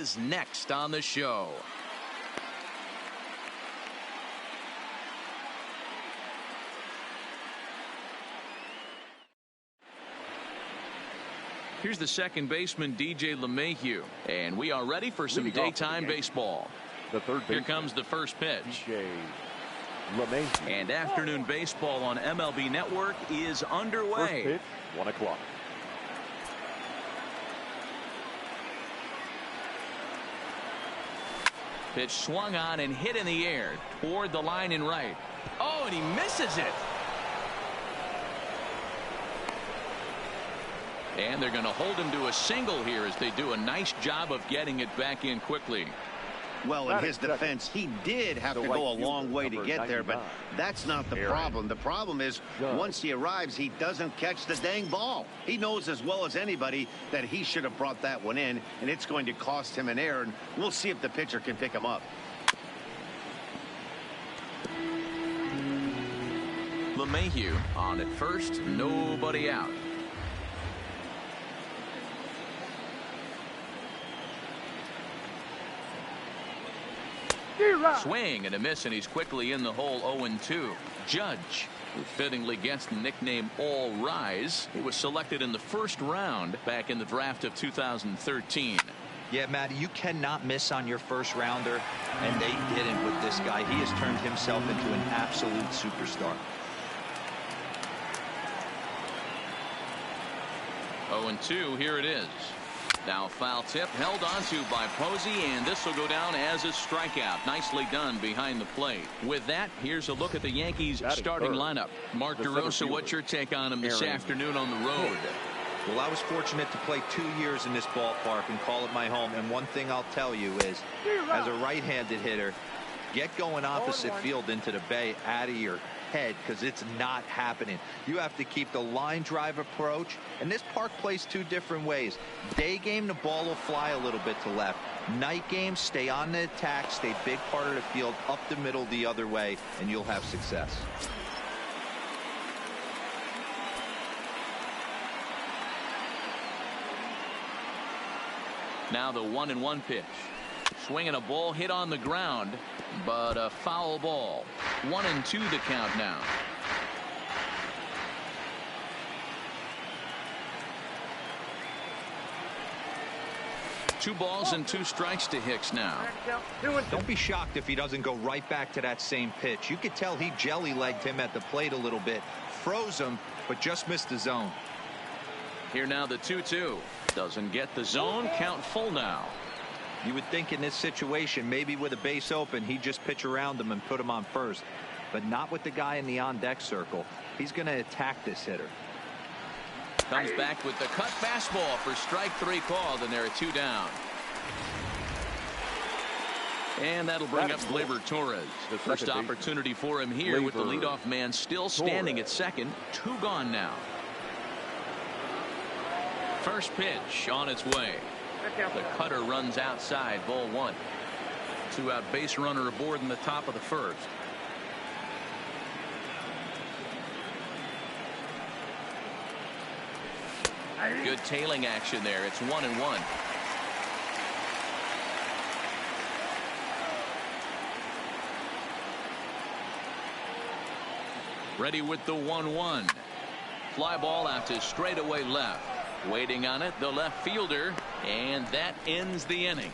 is next on the show. Here's the second baseman, DJ LeMahieu, and we are ready for some daytime baseball. Here comes the first pitch. And afternoon baseball on MLB Network is underway. First pitch, 1 o'clock. Pitch swung on and hit in the air toward the line and right. Oh, and he misses it. And they're going to hold him to a single here as they do a nice job of getting it back in quickly. Well, in his defense, he did have to go a long way to get there, but that's not the problem. The problem is once he arrives, he doesn't catch the dang ball. He knows as well as anybody that he should have brought that one in, and it's going to cost him an error, and we'll see if the pitcher can pick him up. LeMahieu on at first, nobody out. Swing and a miss, and he's quickly in the hole. 0-2. Judge, who fittingly gets the nickname All Rise. He was selected in the first round back in the draft of 2013. Yeah, Matty, you cannot miss on your first rounder, and they didn't with this guy. He has turned himself into an absolute superstar. 0-2, here it is. Now foul tip held onto by Posey, and this will go down as a strikeout. Nicely done behind the plate. With that, here's a look at the Yankees starting lineup. Mark DeRosa, what's your take on him this afternoon on the road? Well, I was fortunate to play 2 years in this ballpark and call it my home. And one thing I'll tell you is, as a right-handed hitter, get going opposite field into the bay out of your head, because it's not happening. You have to keep the line drive approach, and this park plays two different ways. Day game, the ball will fly a little bit to left. Night game, stay on the attack, stay big part of the field, up the middle the other way, and you'll have success. Now the 1-1 pitch. Swinging a ball hit on the ground, but a foul ball. 1-2 the count now. Two balls and 2 strikes to Hicks now. Don't be shocked if he doesn't go right back to that same pitch. You could tell he jelly-legged him at the plate a little bit, froze him, but just missed the zone. Here now the 2-2. Doesn't get the zone. Count full now. You would think in this situation, maybe with a base open, he'd just pitch around him and put him on first. But not with the guy in the on-deck circle. He's going to attack this hitter. Comes back with the cut fastball for strike 3 called, and there are 2 down. And that'll bring up Gleyber Torres. The first opportunity for him here with the leadoff man still standing at second. 2 gone now. First pitch on its way. The cutter runs outside, ball 1. 2-out base runner aboard in the top of the first. Good tailing action there. It's 1-1. Ready with the 1-1. Fly ball out to straightaway left. Waiting on it, the left fielder, and that ends the inning.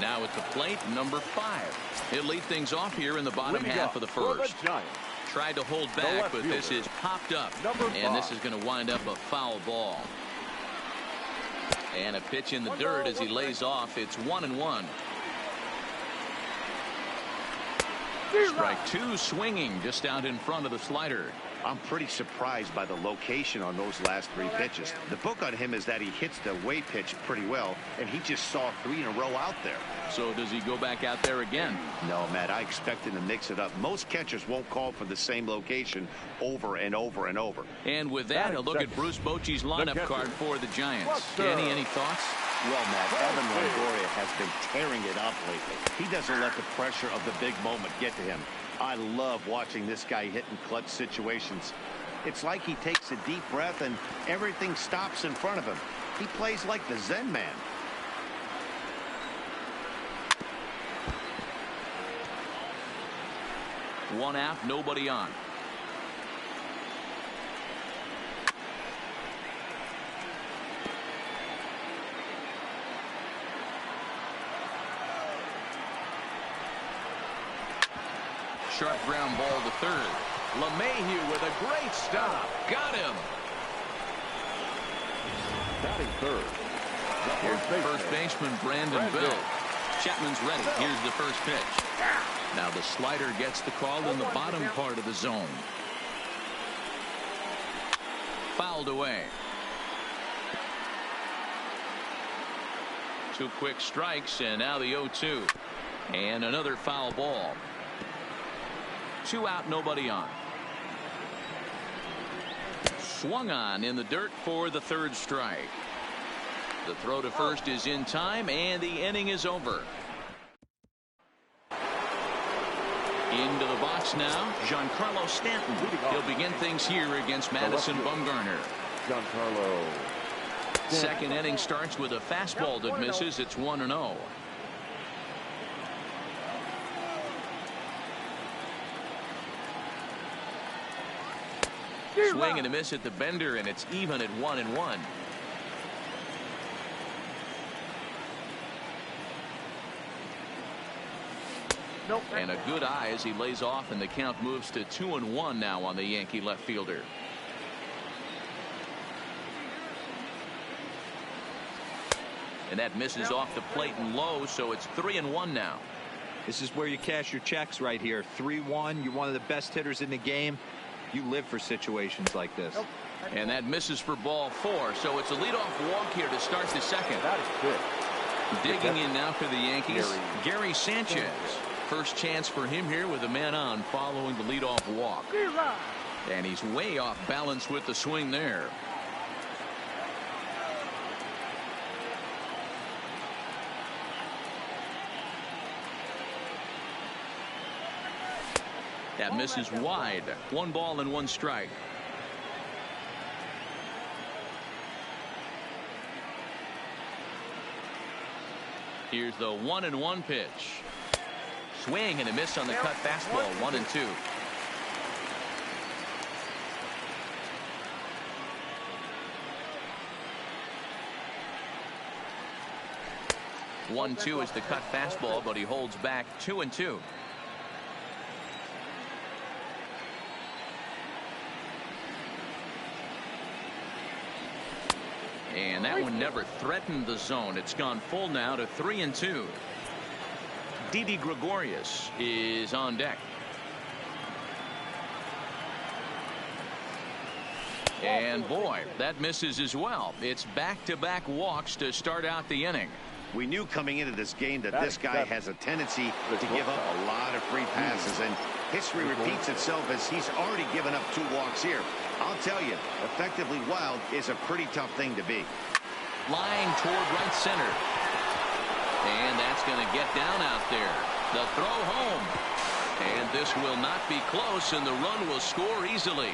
Now at the plate, number 5. He'll lead things off here in the bottom half of the first. Tried to hold back, but this is popped up, and this is going to wind up a foul ball. And a pitch in the dirt as he lays off. It's 1-1. Strike 2, swinging just out in front of the slider. I'm pretty surprised by the location on those last 3 pitches. The book on him is that he hits the way pitch pretty well, and he just saw 3 in a row out there. So does he go back out there again? No, Matt, I expect him to mix it up. Most catchers won't call for the same location over and over and over. And with that, a look at Bruce Bochy's lineup card for the Giants. Danny, any thoughts? Well, Matt, Evan Longoria has been tearing it up lately. He doesn't let the pressure of the big moment get to him. I love watching this guy hit in clutch situations. It's like he takes a deep breath and everything stops in front of him. He plays like the Zen man. One out, nobody on. Sharp ground ball to third. LeMahieu with a great stop. Got him. Batting third. Here's first baseman Brandon Belt. Chapman's ready. Here's the first pitch. Now the slider gets the call in the bottom part of the zone. Fouled away. 2 quick strikes, and now the 0-2. And another foul ball. 2 out, nobody on. Swung on in the dirt for the third strike. The throw to first is in time, and the inning is over. Into the box now, Giancarlo Stanton. He'll begin things here against Madison Bumgarner. Giancarlo. Second inning starts with a fastball that misses. It's 1-0. Swing and a miss at the bender, and it's even at 1-1. Nope. And a good eye as he lays off, and the count moves to 2-1 now on the Yankee left fielder. And that misses off the plate and low, so it's 3-1 now. This is where you cash your checks right here. 3-1. You're one of the best hitters in the game. You live for situations like this. Nope. And that misses for ball 4, so it's a leadoff walk here to start the second. That is good. Digging in now for the Yankees, Gary Sanchez. First chance for him here with a man on following the leadoff walk. And he's way off balance with the swing there. That misses wide. 1 ball and 1 strike. Here's the 1-1 pitch. Swing and a miss on the cut fastball. 1-2. One-two is the cut fastball, but he holds back. 2-2. And that one never threatened the zone. It's gone full now to 3-2. Didi Gregorius is on deck. And boy, that misses as well. It's back-to-back walks to start out the inning. We knew coming into this game that this guy has a tendency to give up a lot of free passes, and history repeats itself as he's already given up 2 walks here. I'll tell you, effectively wild is a pretty tough thing to be. Line toward right center. And that's going to get down out there. The throw home. And this will not be close, and the run will score easily.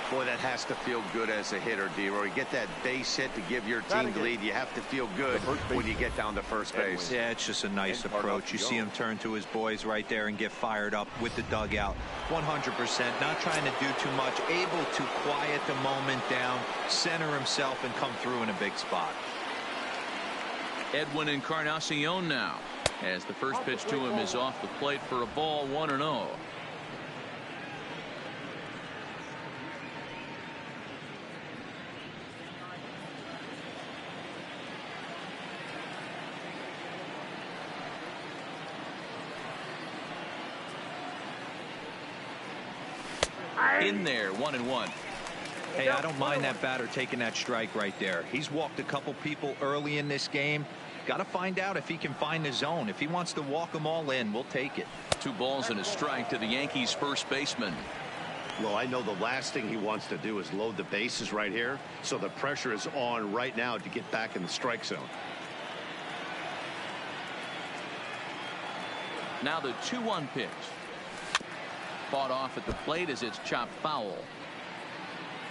Boy, that has to feel good as a hitter, D-Roy. You get that base hit to give your team the lead. You have to feel good when you get down to first base. Yeah, it's just a nice approach. You see him turn to his boys right there and get fired up with the dugout. 100%. Not trying to do too much. Able to quiet the moment down, center himself, and come through in a big spot. Edwin Encarnacion now, as the first pitch to him is off the plate for a ball. 1-0. In there, 1-1. Hey, I don't mind that batter taking that strike right there. He's walked a couple people early in this game. Got to find out if he can find the zone. If he wants to walk them all in, we'll take it. 2 balls and a strike to the Yankees first baseman. Well, I know the last thing he wants to do is load the bases right here, so the pressure is on right now to get back in the strike zone. Now the 2-1 pitch. Fought off at the plate as it's chopped foul.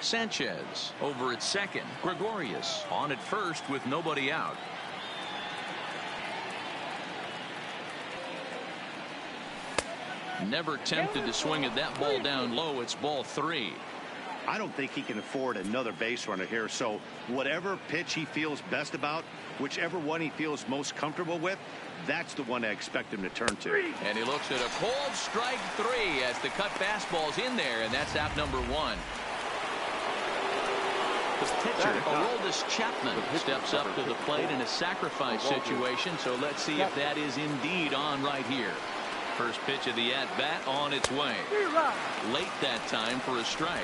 Sanchez over at second. Gregorius on at first with nobody out. Never tempted to swing at that ball down low. It's ball 3. I don't think he can afford another base runner here. So whatever pitch he feels best about, whichever one he feels most comfortable with, that's the one I expect him to turn to. And he looks at a cold strike 3 as the cut fastball's in there, and that's out number 1. The pitcher, Aroldis Chapman, steps up to the plate in a sacrifice situation. So let's see if that is indeed on right here. First pitch of the at-bat on its way. Late that time for a strike.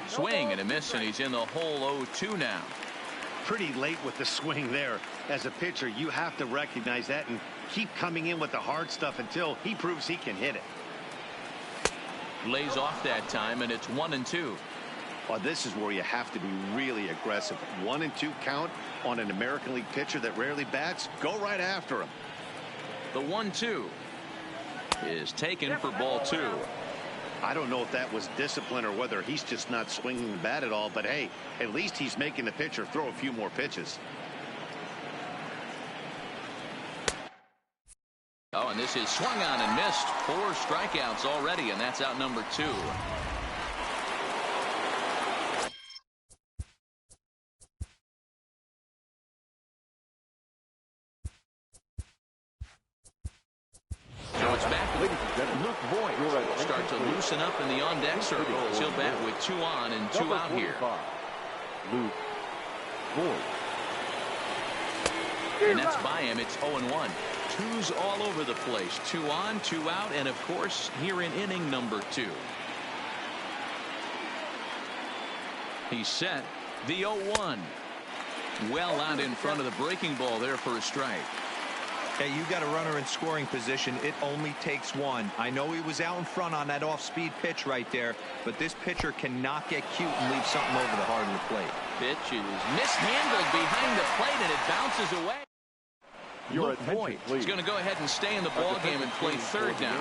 Swing and a miss, and he's in the hole 0-2 now. Pretty late with the swing there. As a pitcher, you have to recognize that and keep coming in with the hard stuff until he proves he can hit it. Lays off that time, and it's 1-2. Well, this is where you have to be really aggressive. 1-2 count on an American League pitcher that rarely bats. Go right after him. The 1-2 is taken for ball 2. I don't know if that was discipline or whether he's just not swinging the bat at all, but hey, at least he's making the pitcher throw a few more pitches. Oh, and this is swung on and missed. 4 strikeouts already, and that's out number 2. So it's back to Luke Voigt. Start to loosen up in the on-deck circle. He'll bat with 2 on and 2 out here. Luke Voigt. And that's by him. It's 0-1. 2's all over the place. 2 on, 2 out, and of course here in inning number 2. He's set. The 0-1. Well out in front of the breaking ball there for a strike. Hey, you got a runner in scoring position. It only takes 1. I know he was out in front on that off-speed pitch right there, but this pitcher cannot get cute and leave something over the heart of the plate. Pitch is mishandled behind the plate, and it bounces away. Luke Voigt is going to go ahead and stay in the ball game and play third now.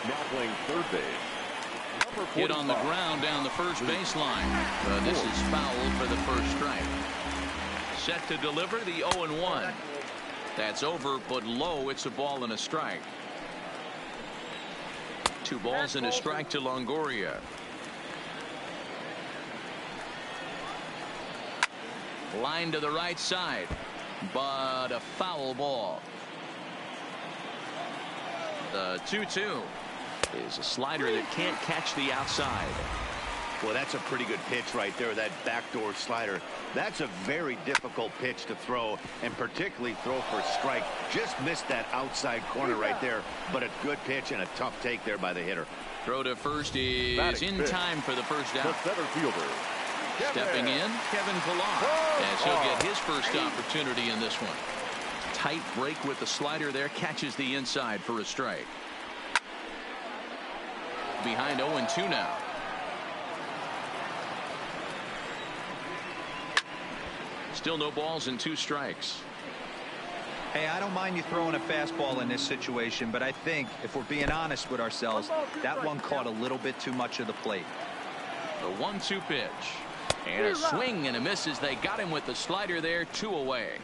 Now playing third base. Hit on the ground down the first baseline. This is foul for the first strike. Set to deliver the 0-1. That's over, but low. It's a ball and a strike. 2 balls and a strike to Longoria. Line to the right side, but a foul ball. The 2-2 is a slider that can't catch the outside. Well, that's a pretty good pitch right there, that backdoor slider. That's a very difficult pitch to throw, and particularly throw for a strike. Just missed that outside corner right there, but a good pitch and a tough take there by the hitter. Throw to first is in time for the first down. The center fielder. Stepping in, Kevin Pillar, as he'll get his first opportunity in this one. Tight break with the slider there, catches the inside for a strike. Behind 0-2 now. Still no balls and 2 strikes. Hey, I don't mind you throwing a fastball in this situation, but I think if we're being honest with ourselves, that one caught a little bit too much of the plate. The 1-2 pitch. And a swing and a miss as they got him with the slider there. 2 away.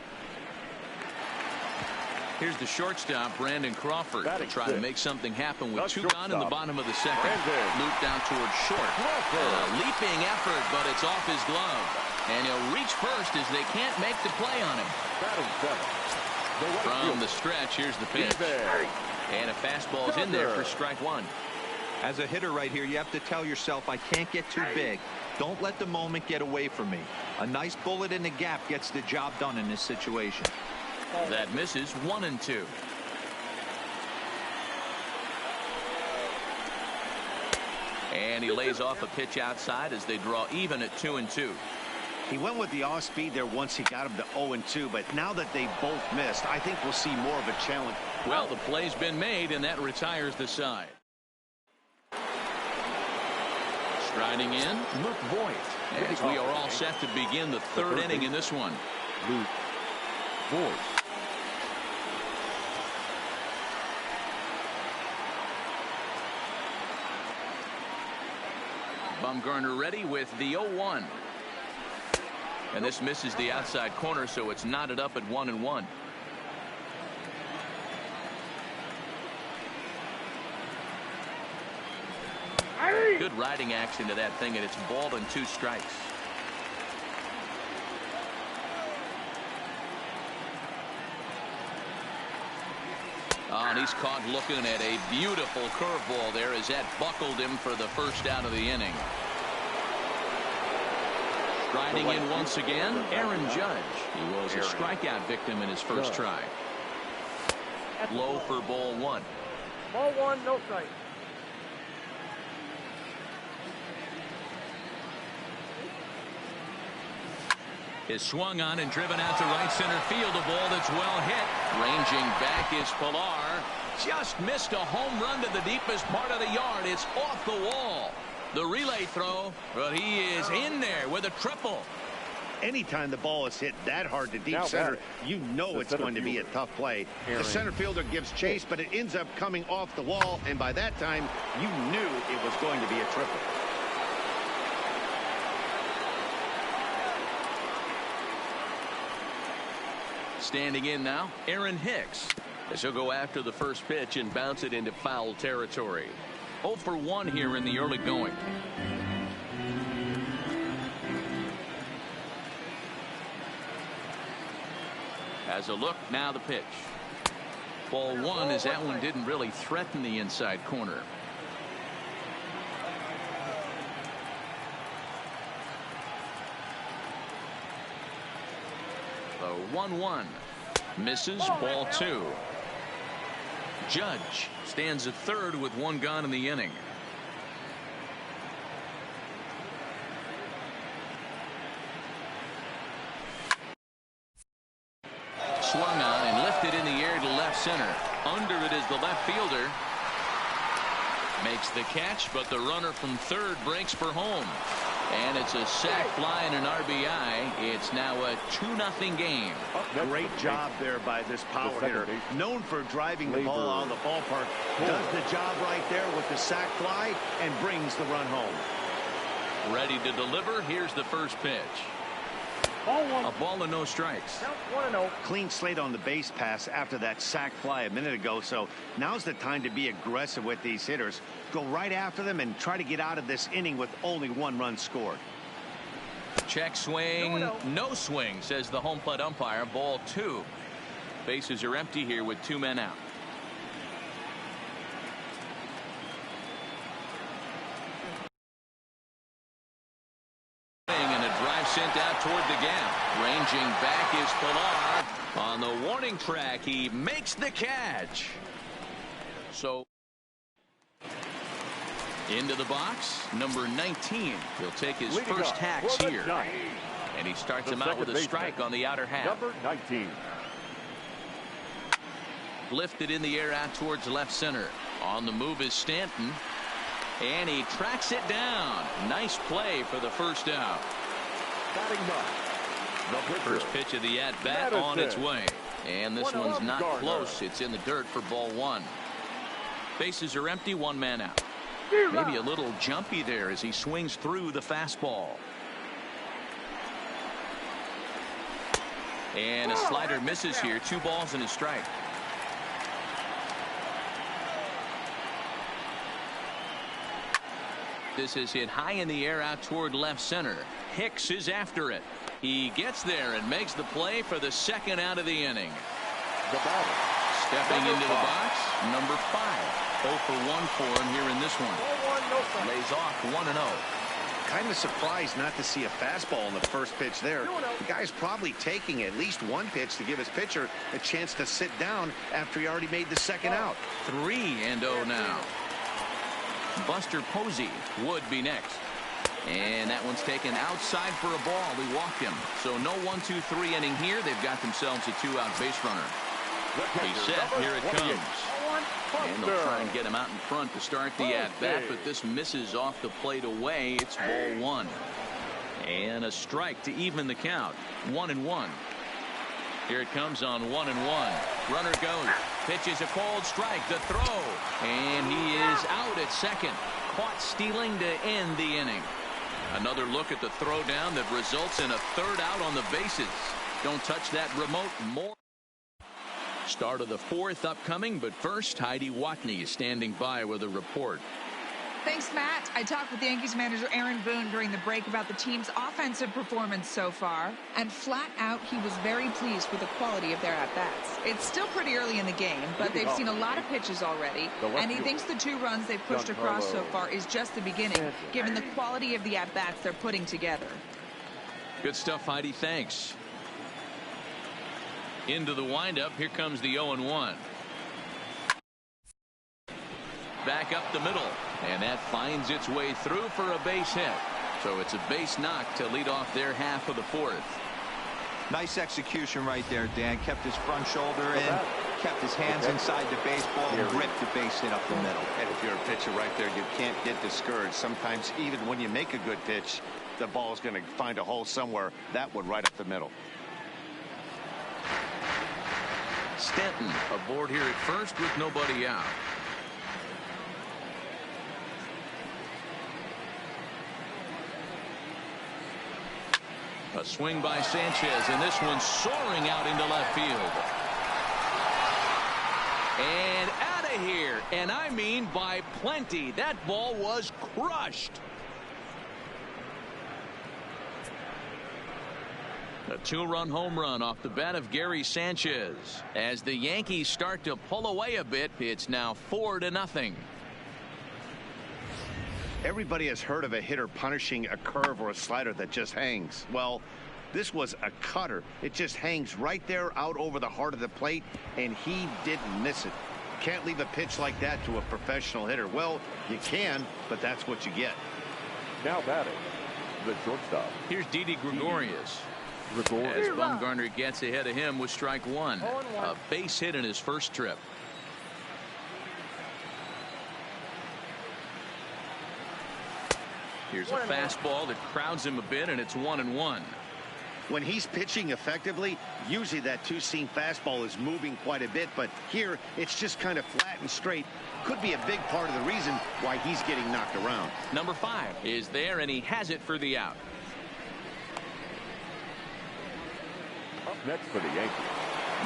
Here's the shortstop, Brandon Crawford, to try to make something happen with 2 gone in the bottom of the second. Loop down towards short. Leaping effort, but it's off his glove. And he'll reach first as they can't make the play on him. From the stretch, here's the pitch. And a fastball's in there for strike 1. As a hitter right here, you have to tell yourself, I can't get too big. Don't let the moment get away from me. A nice bullet in the gap gets the job done in this situation. That misses. 1-2. And he lays off a pitch outside as they draw even at 2-2. He went with the off speed there once he got him to 0-2, but now that they both missed, I think we'll see more of a challenge. Well, the play's been made, and that retires the side. Striding in, Luke Voigt, as we are all set to begin the third inning in this one. Luke Boyd. Bumgarner ready with the 0-1. And this misses the outside corner, so it's knotted up at 1-1. Good riding action to that thing, and it's ball and 2 strikes. Oh, and he's caught looking at a beautiful curveball there as that buckled him for the first out of the inning. Riding in once again, Aaron Judge. He was a strikeout victim in his first try. Low for ball 1. Ball 1, no strike. Is swung on and driven out to right center field. A ball that's well hit. Ranging back is Pilar. Just missed a home run to the deepest part of the yard. It's off the wall. The relay throw, but he is in there with a triple. Anytime the ball is hit that hard to deep center, you know it's going to be a tough play. The center fielder gives chase, but it ends up coming off the wall, and by that time, you knew it was going to be a triple. Standing in now, Aaron Hicks. As he'll go after the first pitch and bounce it into foul territory. 0 for 1 here in the early going. As a look, now the pitch. Ball 1 as that one didn't really threaten the inside corner. The 1-1 misses. Ball 2. Judge stands at third with 1 gone in the inning. Swung on and lifted in the air to left center. Under it is the left fielder. Makes the catch, but the runner from third breaks for home. And it's a sac fly and an RBI. It's now a 2-0 game. Great job there by this power hitter. Known for driving the ball out of the ballpark. Does the job right there with the sac fly and brings the run home. Ready to deliver. Here's the first pitch. Ball 1. A ball and no strikes. 1-0. Clean slate on the base pass after that sac fly a minute ago. So now's the time to be aggressive with these hitters. Go right after them and try to get out of this inning with only 1 run scored. Check swing. No swing, says the home plate umpire. Ball 2. Bases are empty here with 2 men out. And a drive sent out toward the gap. Ranging back is Pilar. On the warning track, he makes the catch. So into the box, number 19. He'll take his first hacks here. And he starts him out with a strike on the outer half. Number 19. Lifted in the air out towards left center. On the move is Stanton. And he tracks it down. Nice play for the first out. First pitch of the at-bat on its way. And this one's not close. It's in the dirt for ball 1. Bases are empty, 1 man out. Maybe a little jumpy there as he swings through the fastball. And a slider misses here. 2 balls and a strike. This is hit high in the air out toward left center. Hicks is after it. He gets there and makes the play for the second out of the inning. Stepping into the box, number 5. 0 for 1 for him here in this one. Lays off 1-0. Kind of surprised not to see a fastball in the first pitch there. The guy's probably taking at least 1 pitch to give his pitcher a chance to sit down after he already made the second out. 3-0 now. Buster Posey would be next. And that one's taken outside for a ball. We walked him. So no 1-2-3 inning here. They've got themselves a 2-out base runner. He's set. Here it comes. And they'll try and get him out in front to start the at-bat, but this misses off the plate away. It's ball 1. And a strike to even the count. 1-1. Here it comes on 1-1. Runner goes. Pitches a cold strike. The throw. And he is out at second. Caught stealing to end the inning. Another look at the throwdown that results in a third out on the bases. Don't touch that remote more. Start of the fourth upcoming, but first, Heidi Watney is standing by with a report. Thanks, Matt. I talked with the Yankees manager Aaron Boone during the break about the team's offensive performance so far, and flat out, he was very pleased with the quality of their at-bats. It's still pretty early in the game, but they've seen a lot of pitches already, and he thinks the 2 runs they've pushed across so far is just the beginning, given the quality of the at-bats they're putting together. Good stuff, Heidi. Thanks. Into the windup. Here comes the 0-1. Back up the middle, and that finds its way through for a base hit. So it's a base knock to lead off their half of the fourth. Nice execution right there, Dan. Kept his front shoulder in, kept his hands inside the baseball, and ripped the base hit up the middle. And if you're a pitcher right there, you can't get discouraged. Sometimes even when you make a good pitch, the ball is going to find a hole somewhere. That one right up the middle. Stanton aboard here at first with nobody out. A swing by Sanchez, and this one soaring out into left field. And out of here, and I mean by plenty. That ball was crushed. A 2-run home run off the bat of Gary Sanchez. As the Yankees start to pull away a bit, it's now 4-0. Everybody has heard of a hitter punishing a curve or a slider that just hangs. Well, this was a cutter. It just hangs right there out over the heart of the plate, and he didn't miss it. Can't leave a pitch like that to a professional hitter. Well, you can, but that's what you get. Now batting, the shortstop. Here's Didi Gregorius. As Bumgarner gets ahead of him with strike 1. A base hit in his first trip. Here's a fastball that crowds him a bit, and it's 1-1. When he's pitching effectively, usually that 2-seam fastball is moving quite a bit, but here it's just kind of flat and straight. Could be a big part of the reason why he's getting knocked around. Number 5 is there, and he has it for the out. Up next for the Yankees.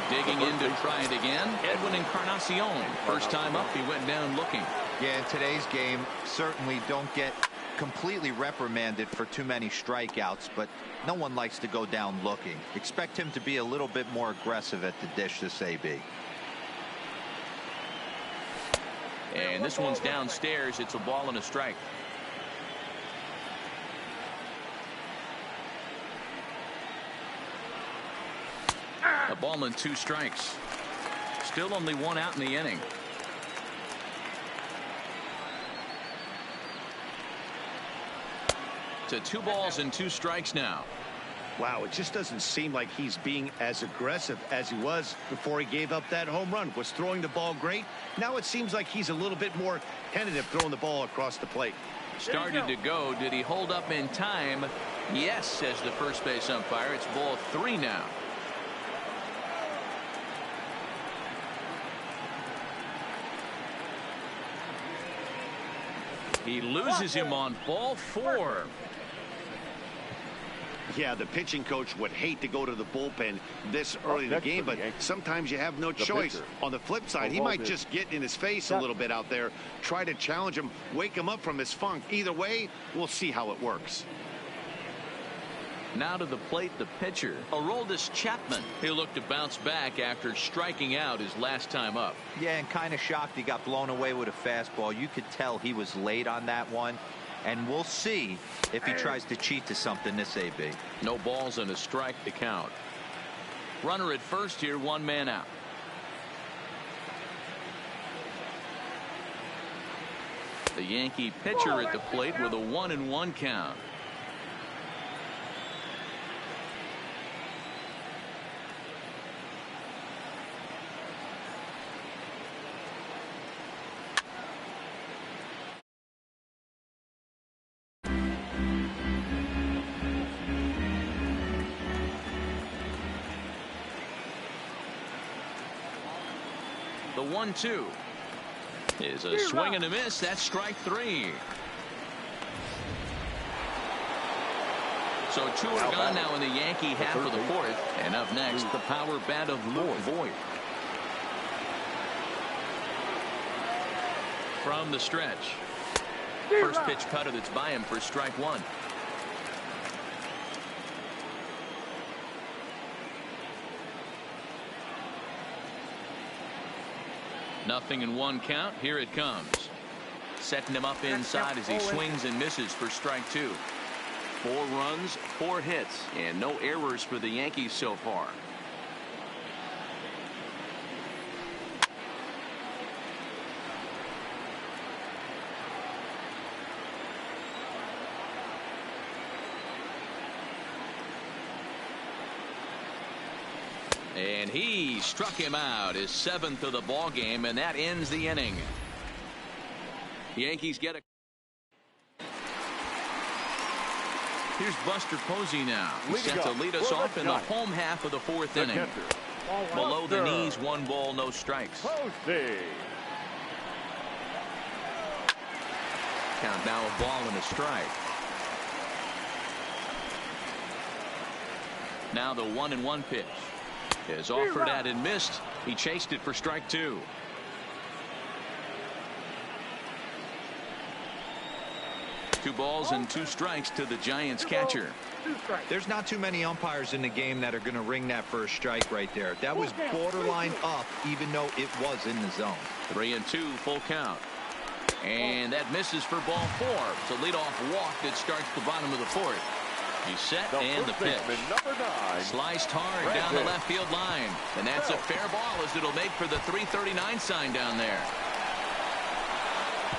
Digging in to try it again, Edwin Encarnacion. First time up, he went down looking. Yeah, in today's game, certainly don't get completely reprimanded for too many strikeouts, but no one likes to go down looking. Expect him to be a little bit more aggressive at the dish this AB. And this one's downstairs. It's a ball and a strike. A ball and 2 strikes. Still only 1 out in the inning. To 2 balls and 2 strikes now. Wow, it just doesn't seem like he's being as aggressive as he was before he gave up that home run. Was throwing the ball great. Now it seems like he's a little bit more tentative throwing the ball across the plate. Started to go. Did he hold up in time? Yes, says the first base umpire. It's ball 3 now. He loses him on ball 4. Yeah, the pitching coach would hate to go to the bullpen this early in the game, but sometimes you have no choice. On the flip side, he might just get in his face a little bit out there, try to challenge him, wake him up from his funk. Either way, we'll see how it works. Now to the plate, the pitcher, Aroldis Chapman. He'll look to bounce back after striking out his last time up. Yeah, and kind of shocked he got blown away with a fastball. You could tell he was late on that one. And we'll see if he tries to cheat to something this AB. No balls and a strike to count. Runner at first here, 1 man out. The Yankee pitcher at the plate with a 1-1 count. 1-2 is a swing and a miss. That's strike 3. So 2 are gone now in the Yankee half of the 4th. And up next, the power bat of Voit. From the stretch. First pitch cutter that's by him for strike 1. Nothing in 1 count. Here it comes. Setting him up inside as he swings and misses for strike 2. 4 runs, 4 hits, and no errors for the Yankees so far. And he struck him out, his 7th of the ball game, and that ends the inning. Yankees get a. Here's Buster Posey now. He's set to lead us off in the home half of the 4th inning. Below the knees, 1 ball, no strikes. Posey. Count now a ball and a strike. Now the 1-1 pitch is offered at and missed. He chased it for strike 2. Two balls and 2 strikes to the Giants catcher. There's not too many umpires in the game that are going to ring that first strike right there. That was borderline up, even though it was in the zone. 3-2, full count. And that misses for ball 4. It's a leadoff walk that starts the bottom of the 4th. He's set, and the pitch. Sliced hard down the left field line. And that's a fair ball, as it'll make for the 339 sign down there.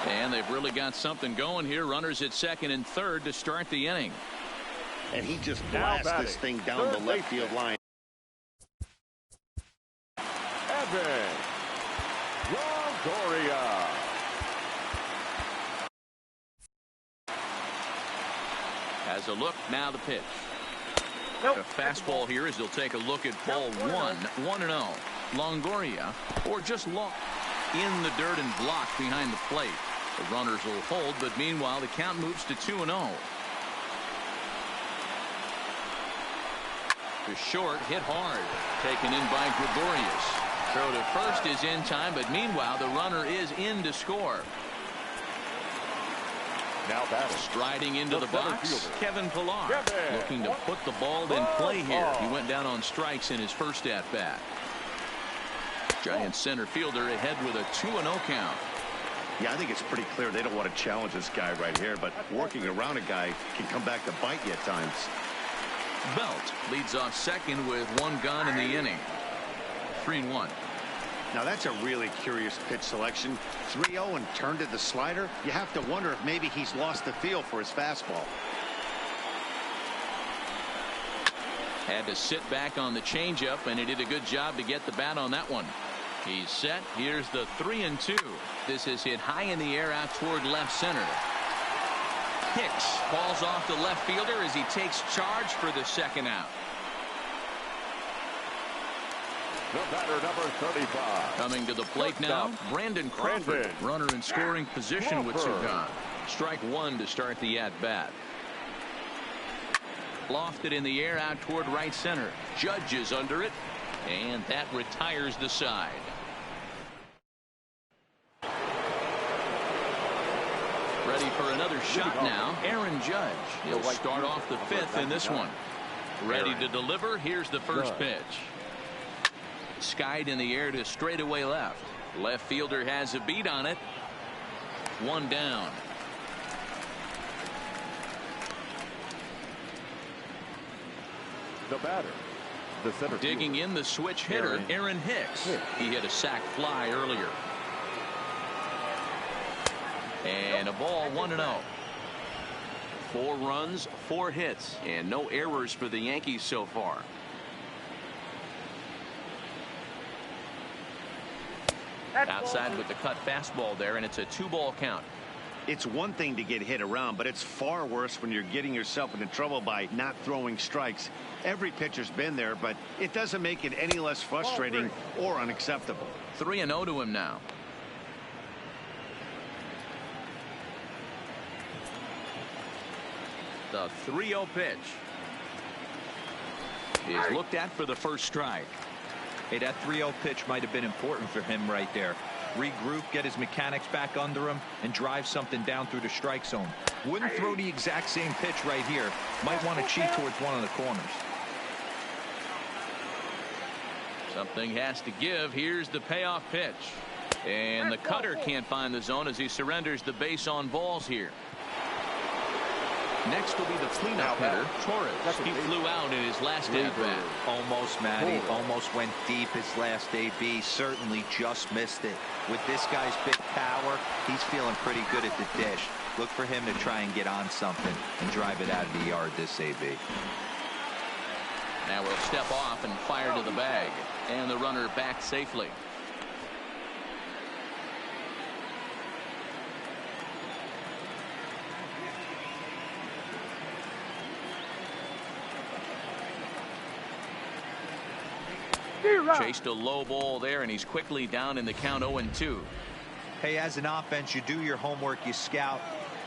And they've really got something going here. Runners at 2nd and 3rd to start the inning. And he just blasts this thing down the left field line. Evan Longoria. As a look, now the pitch. A fastball here as they'll take a look at ball 1. 1-0. Longoria, or just long in the dirt and blocked behind the plate. The runners will hold, but meanwhile the count moves to 2-0. To short, hit hard. Taken in by Gregorius. Throw to first is in time, but meanwhile the runner is in to score. Now batting. Striding into the box, Kevin Pillar. Looking to put the ball in play here. He went down on strikes in his first at-bat. Giants center fielder ahead with a 2-0 count. Yeah, I think it's pretty clear they don't want to challenge this guy right here, but working around a guy can come back to bite you at times. Belt leads off 2nd with 1 gone in the inning. 3-1. Now that's a really curious pitch selection. 3-0 and turned to the slider. You have to wonder if maybe he's lost the feel for his fastball. Had to sit back on the changeup, and he did a good job to get the bat on that one. He's set. Here's the 3-2. This is hit high in the air out toward left center. Hicks falls off the left fielder as he takes charge for the 2nd out. The batter, number 35. Coming to the plate now, Brandon Crawford. Runner in scoring position with 2 gone. Strike 1 to start the at-bat. Lofted in the air out toward right center. Judge is under it, and that retires the side. Ready for another shot now, Aaron Judge. He'll start off the 5th in this one. Ready to deliver. Here's the first pitch. Skied in the air to straightaway left. Left fielder has a beat on it. 1 down. The batter, the center digging fielder. in the switch hitter, Aaron Hicks. He hit a sac fly earlier. And a ball, 1-0. 4 runs, 4 hits, and no errors for the Yankees so far. Outside with the cut fastball there, and it's a 2-ball count. It's one thing to get hit around, but it's far worse when you're getting yourself into trouble by not throwing strikes. Every pitcher's been there, but it doesn't make it any less frustrating or unacceptable. 3-0 to him now. The 3-0 pitch is looked at for the first strike. Hey, that 3-0 pitch might have been important for him right there. Regroup, get his mechanics back under him, and drive something down through the strike zone. Wouldn't throw the exact same pitch right here. Might want to cheat towards one of the corners. Something has to give. Here's the payoff pitch. And the cutter can't find the zone as he surrenders the base on balls here. Next will be the cleanup hitter, Torres. He flew out in his last at-bat. Almost, Matty. Almost went deep his last AB. Certainly just missed it. With this guy's big power, he's feeling pretty good at the dish. Look for him to try and get on something and drive it out of the yard this AB. Now we'll step off and fire to the bag. And the runner back safely. Chased a low ball there, and he's quickly down in the count 0-2. Hey, as an offense, you do your homework, you scout.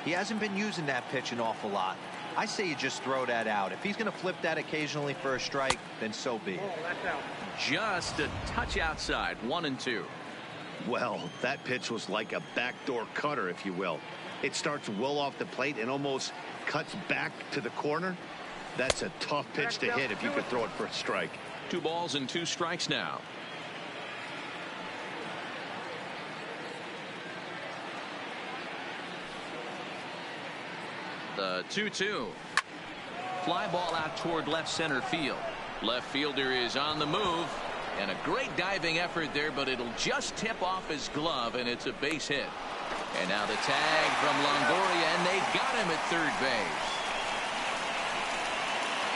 He hasn't been using that pitch an awful lot. I say you just throw that out. If he's going to flip that occasionally for a strike, then so be it. Just a touch outside, 1-2. Well, that pitch was like a backdoor cutter, if you will. It starts well off the plate and almost cuts back to the corner. That's a tough pitch to hit if you could throw it for a strike. 2 balls and 2 strikes now. The 2-2. Fly ball out toward left center field. Left fielder is on the move. And a great diving effort there, but it'll just tip off his glove, and it's a base hit. And now the tag from Longoria, and they got him at third base.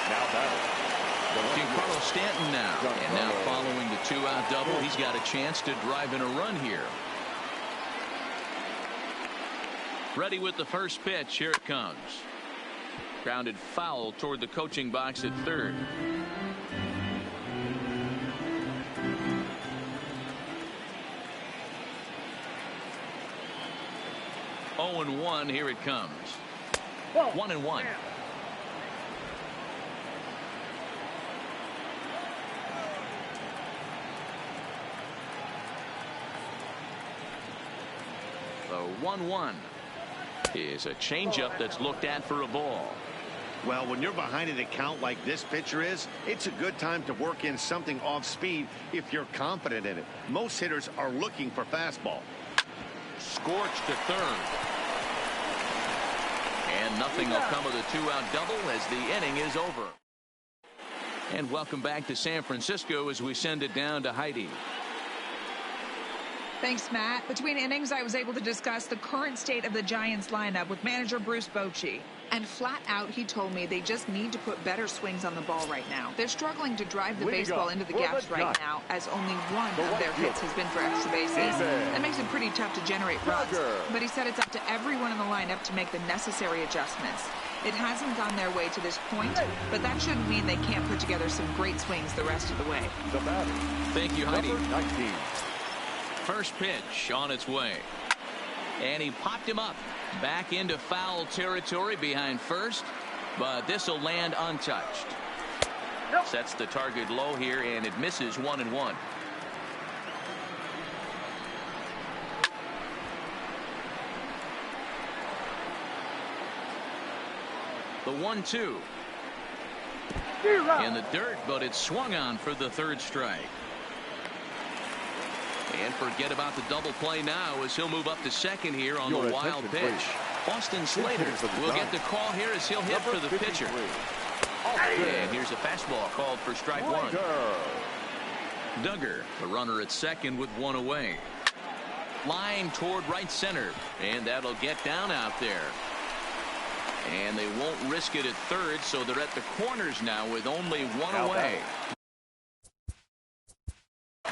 Now batting. Giancarlo Stanton now. And now following the 2-out double, he's got a chance to drive in a run here. Ready with the first pitch. Here it comes. Grounded foul toward the coaching box at third. Oh and 1. Here it comes. 1-1. The 1-1 is a changeup that's looked at for a ball. Well, when you're behind an account like this pitcher is, it's a good time to work in something off speed if you're confident in it. Most hitters are looking for fastball. Scorched to third. And nothing will come of the 2-out double as the inning is over. And welcome back to San Francisco as we send it down to Heidi. Thanks, Matt. Between innings, I was able to discuss the current state of the Giants lineup with manager Bruce Bochy. And flat out, he told me they just need to put better swings on the ball right now. They're struggling to drive the baseball into the gaps right now, as only one of their hits has been for extra bases. That makes it pretty tough to generate runs. But he said it's up to everyone in the lineup to make the necessary adjustments. It hasn't gone their way to this point, but that shouldn't mean they can't put together some great swings the rest of the way. Thank you, Heidi. Number 19. First pitch on its way. And he popped him up. Back into foul territory behind first. But this will land untouched. Sets the target low here, and it misses 1-1. The 1-2. In the dirt, but it's swung on for the third strike. And forget about the double play now as he'll move up to second here on the wild pitch. Austin Slater will get the call here as he'll hit for the pitcher. And here's a fastball called for strike 1. Duggar, the runner at second with 1 away. Line toward right center, and that'll get down out there. And they won't risk it at third, so they're at the corners now with only 1 away.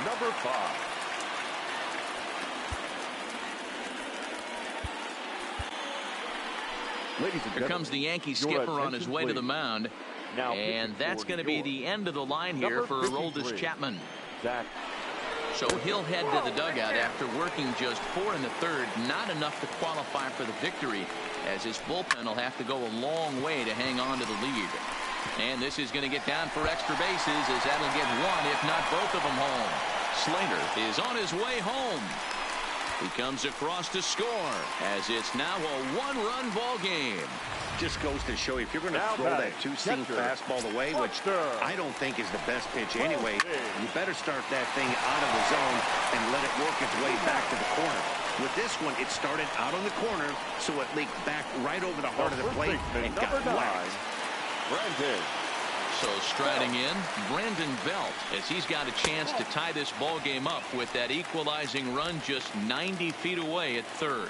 Number 5. Here comes the Yankee skipper on his way to the mound. And that's going to be the end of the line here for Aroldis Chapman. So he'll head to the dugout after working just 4 in the third. Not enough to qualify for the victory, as his bullpen will have to go a long way to hang on to the lead. And this is going to get down for extra bases, as that'll get one, if not both of them, home. Slater is on his way home. He comes across to score, as it's now a one-run ball game. Just goes to show you, if you're going to throw that two-seam fastball away, which I don't think is the best pitch anyway, you better start that thing out of the zone and let it work its way back to the corner. With this one, it started out on the corner, so it leaked back right over the heart of the plate and got whacked. So striding in, Brandon Belt, as he's got a chance to tie this ball game up with that equalizing run just 90 feet away at third.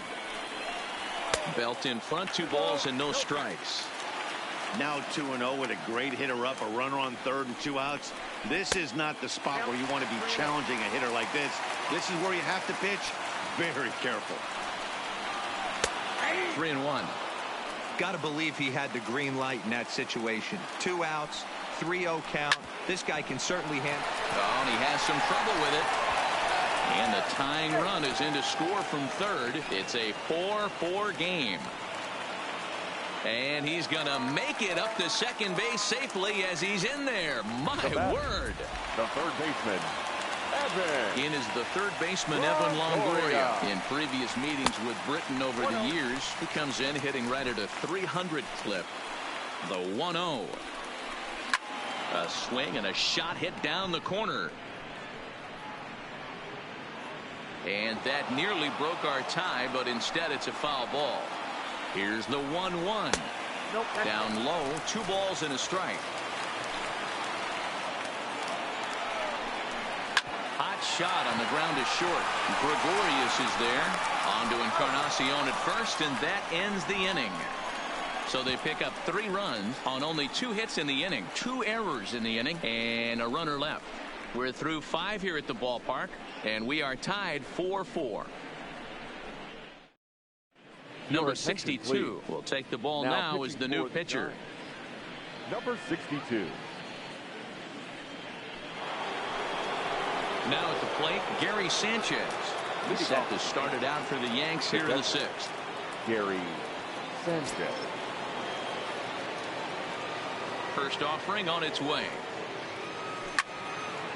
Belt in front, 2 balls and no strikes. Now 2-0 with a great hitter up, a runner on third and 2 outs. This is not the spot where you want to be challenging a hitter like this. This is where you have to pitch very careful. 3-1. Got to believe he had the green light in that situation. 2 outs, 3-0 count. This guy can certainly handle. Oh, and he has some trouble with it. And the tying run is in to score from third. It's a 4-4 game. And he's going to make it up to second base safely as he's in there. My word. The third baseman, Evan. In is the third baseman, Evan Longoria. In previous meetings with Britain over the years, he comes in hitting right at a 300 clip. The 1-0. A swing and a shot hit down the corner. And that nearly broke our tie, but instead it's a foul ball. Here's the 1-1. Down low, 2 balls and a strike. Hot shot on the ground is short. Gregorius is there. On to Encarnacion at first, and that ends the inning. So they pick up 3 runs on only 2 hits in the inning. 2 errors in the inning, and a runner left. We're through 5 here at the ballpark, and we are tied 4-4. Number 62 will take the ball now as the new pitcher. Number 62. Now at the plate, Gary Sanchez. He's set to start it out for the Yanks here in the 6th. Gary Sanchez. First offering on its way.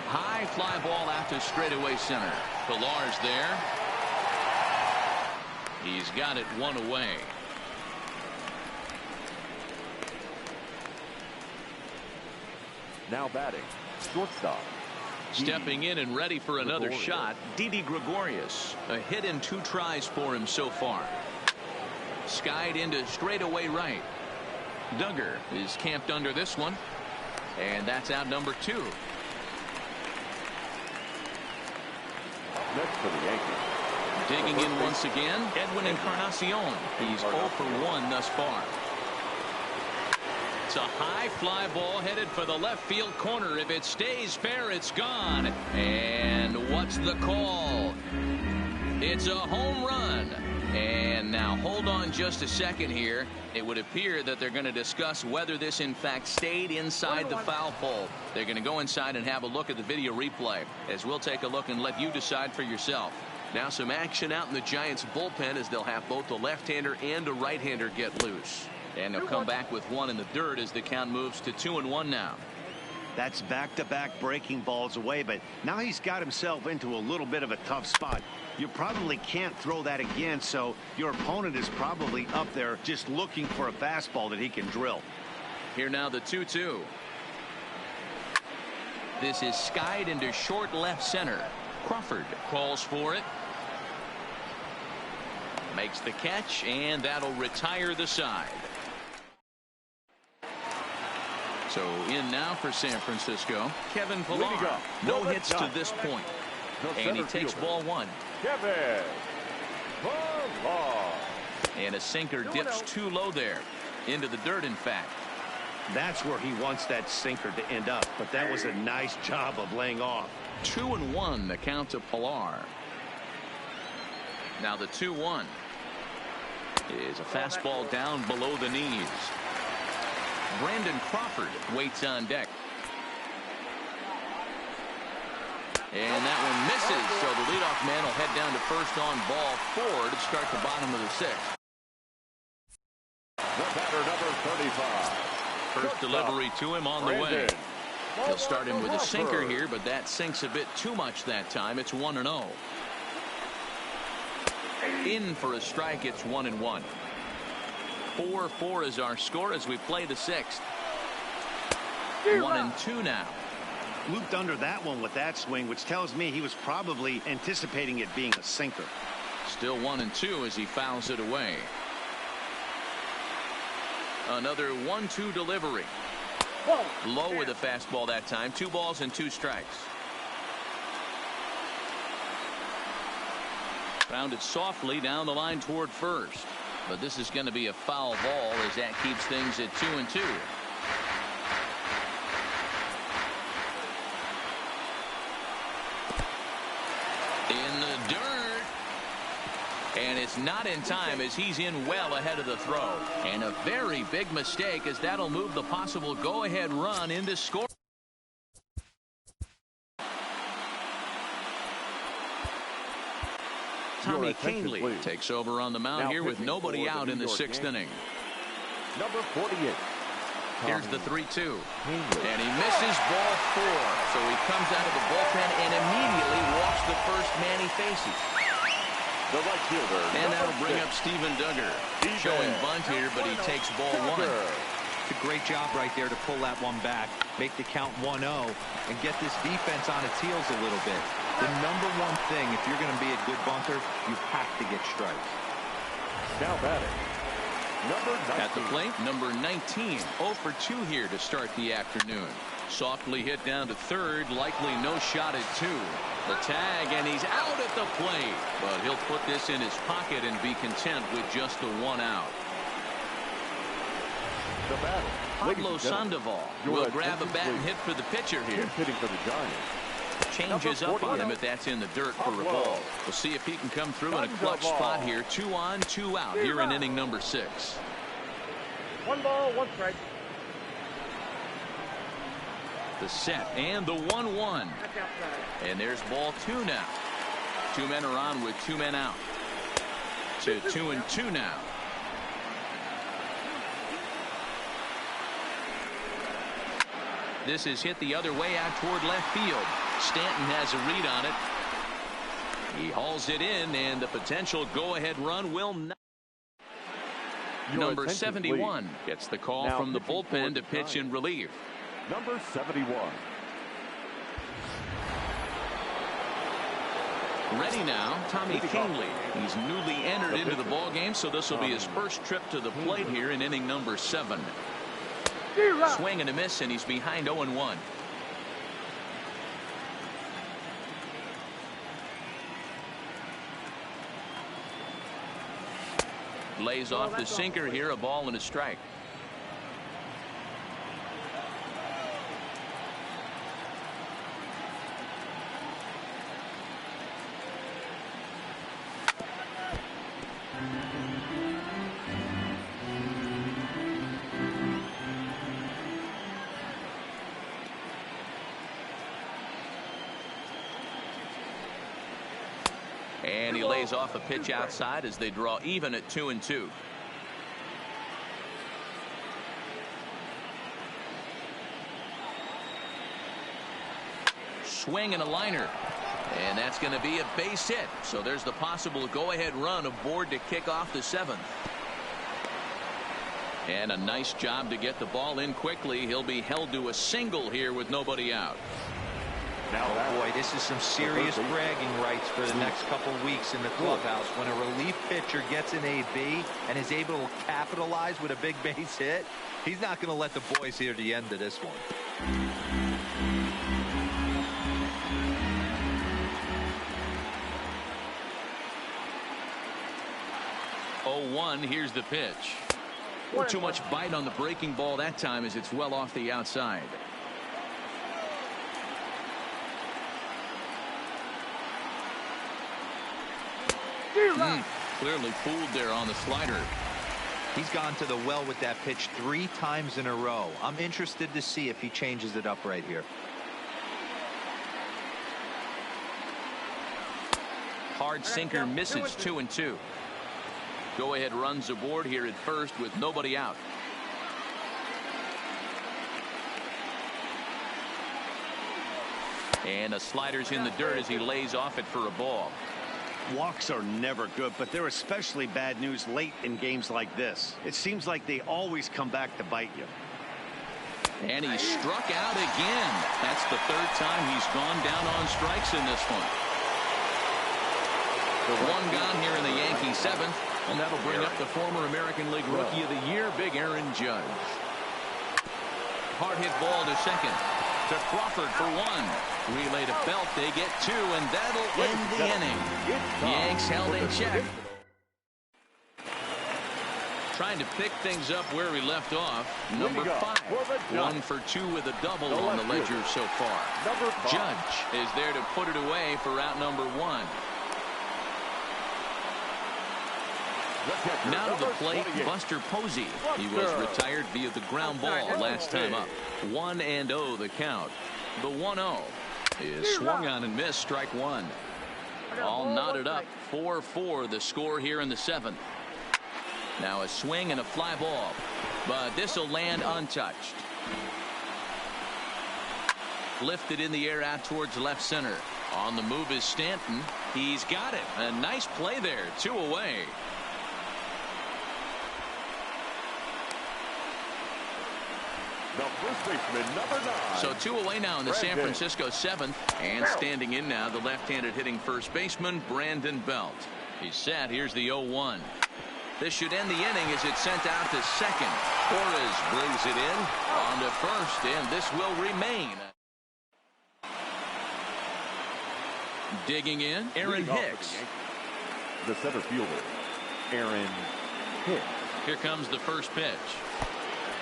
High fly ball out to straightaway center. Pilar's there. He's got it 1 away. Now batting, shortstop. Stepping in and ready for another shot, Didi Gregorius. A hit in 2 tries for him so far. Skied into straightaway right. Duggar is camped under this one. And that's out number 2. Next for the Yankees. Digging in once again, Edwin Encarnacion. He's 0 for 1 thus far. It's a high fly ball headed for the left field corner. If it stays fair, it's gone. And what's the call? It's a home run. And now hold on just a second here. It would appear that they're going to discuss whether this in fact stayed inside the foul pole. They're going to go inside and have a look at the video replay, as we'll take a look and let you decide for yourself. Now some action out in the Giants bullpen, as they'll have both a left-hander and a right-hander get loose. And they'll come back with 1 in the dirt as the count moves to 2-1 now. That's back-to-back breaking balls away, but now he's got himself into a little bit of a tough spot. You probably can't throw that again, so your opponent is probably up there just looking for a fastball that he can drill. Here now the 2-2. This is skied into short left center. Crawford calls for it. Makes the catch, and that'll retire the side. So in now for San Francisco, Kevin Pilar. No hits to this point. And he takes ball 1. Kevin Pilar. And a sinker dips too low there. Into the dirt, in fact. That's where he wants that sinker to end up, but that was a nice job of laying off. 2-1 the count to Pilar. Now the 2-1. Is a fastball down below the knees. Brandon Crawford waits on deck. And that one misses, so the leadoff man will head down to first on ball 4 to start the bottom of the 6th. The batter, number 35. First delivery to him on the way. He'll start him with a sinker here, but that sinks a bit too much that time. It's 1-0. In for a strike, it's 1-1. 4-4 is our score as we play the 6th. 1-2 now. Looped under that one with that swing, which tells me he was probably anticipating it being a sinker. Still 1-2 as he fouls it away. Another 1-2 delivery. Low with a fastball that time. 2 balls and 2 strikes. Grounded softly down the line toward first. But this is going to be a foul ball as that keeps things at 2-2. In the dirt. And it's not in time as he's in well ahead of the throw. And a very big mistake as that'll move the possible go-ahead run into score. Tommy Canley takes over on the mound here with nobody out in the 6th inning. Number 48. Here's the 3-2. And he misses ball 4. So he comes out of the bullpen and immediately walks the first man he faces. The right fielder. And that'll bring up Steven Duggar. Showing bunt here, but he takes ball 1. It's a great job right there to pull that one back, make the count 1-0, and get this defense on its heels a little bit. The number one thing, if you're going to be a good bunter, you have to get strikes. Now batting. Number 19. At the plate, number 19. 0 for 2 here to start the afternoon. Softly hit down to third, likely no shot at 2. The tag, and he's out at the plate. But he'll put this in his pocket and be content with just the 1 out. The batter. Pablo Sandoval will grab a bat and hit for the pitcher here. Hitting for the Giants. Changes up on him if that's in the dirt for a ball. We'll see if he can come through in a clutch spot here. 2 on, 2 out here in inning number 6. 1 ball, 1 strike. The set and the 1-1. And there's ball 2 now. 2 men are on with 2 men out. To 2-2 now. This is hit the other way out toward left field. Stanton has a read on it. He hauls it in, and the potential go-ahead run will not. Number 71 gets the call from the bullpen to pitch in relief. Number 71. Ready now, Tommy Canley. He's newly entered into the ball game, so this will be his first trip to the plate here in inning number 7. Swing and a miss, and he's behind 0-1. Lays off the sinker here, a ball and a strike. And he lays off a pitch outside as they draw even at 2-2. Swing and a liner. And that's going to be a base hit. So there's the possible go-ahead run aboard to kick off the 7th. And a nice job to get the ball in quickly. He'll be held to a single here with nobody out. Now, oh boy, this is some serious bragging rights for the next couple weeks in the clubhouse. When a relief pitcher gets an AB and is able to capitalize with a big base hit, he's not going to let the boys hear the end of this one. 0-1. Here's the pitch. Too much bite on the breaking ball that time as it's well off the outside. Clearly fooled there on the slider. He's gone to the well with that pitch 3 times in a row. I'm interested to see if he changes it up right here. Hard sinker misses 2-2. Go ahead runs aboard here at first with nobody out. And a slider's in the dirt as he lays off it for a ball. Walks are never good, but they're especially bad news late in games like this. It seems like they always come back to bite you. And he struck out again. That's the 3rd time he's gone down on strikes in this one. One gone here in the Yankee 7th, and that'll bring up the former American League Rookie of the Year, Big Aaron Judge. Hard hit ball to second. To Crawford for 1. Relay to Belt. They get 2, and that'll end the inning. Yanks held in check. Trying to pick things up where we left off. Number 5. 1 for 2 with a double on the ledger so far. Judge is there to put it away for out number 1. Now to the plate, Buster Posey. He was retired via the ground ball last time up. 1-0 the count. The 1-0 is swung on and missed, strike 1. All knotted up. 4-4 the score here in the 7th. Now a swing and a fly ball, but this will land untouched. Lifted in the air out towards left center. On the move is Stanton. He's got it. A nice play there. 2 away. The first baseman, number 9. So 2 away now in the San Francisco 7th. And standing in now, the left-handed hitting first baseman, Brandon Belt. He's set. Here's the 0-1. This should end the inning as it's sent out to second. Torres brings it in on to first, and this will remain. Digging in, Aaron Hicks. The center fielder, Aaron Hicks. Here comes the first pitch.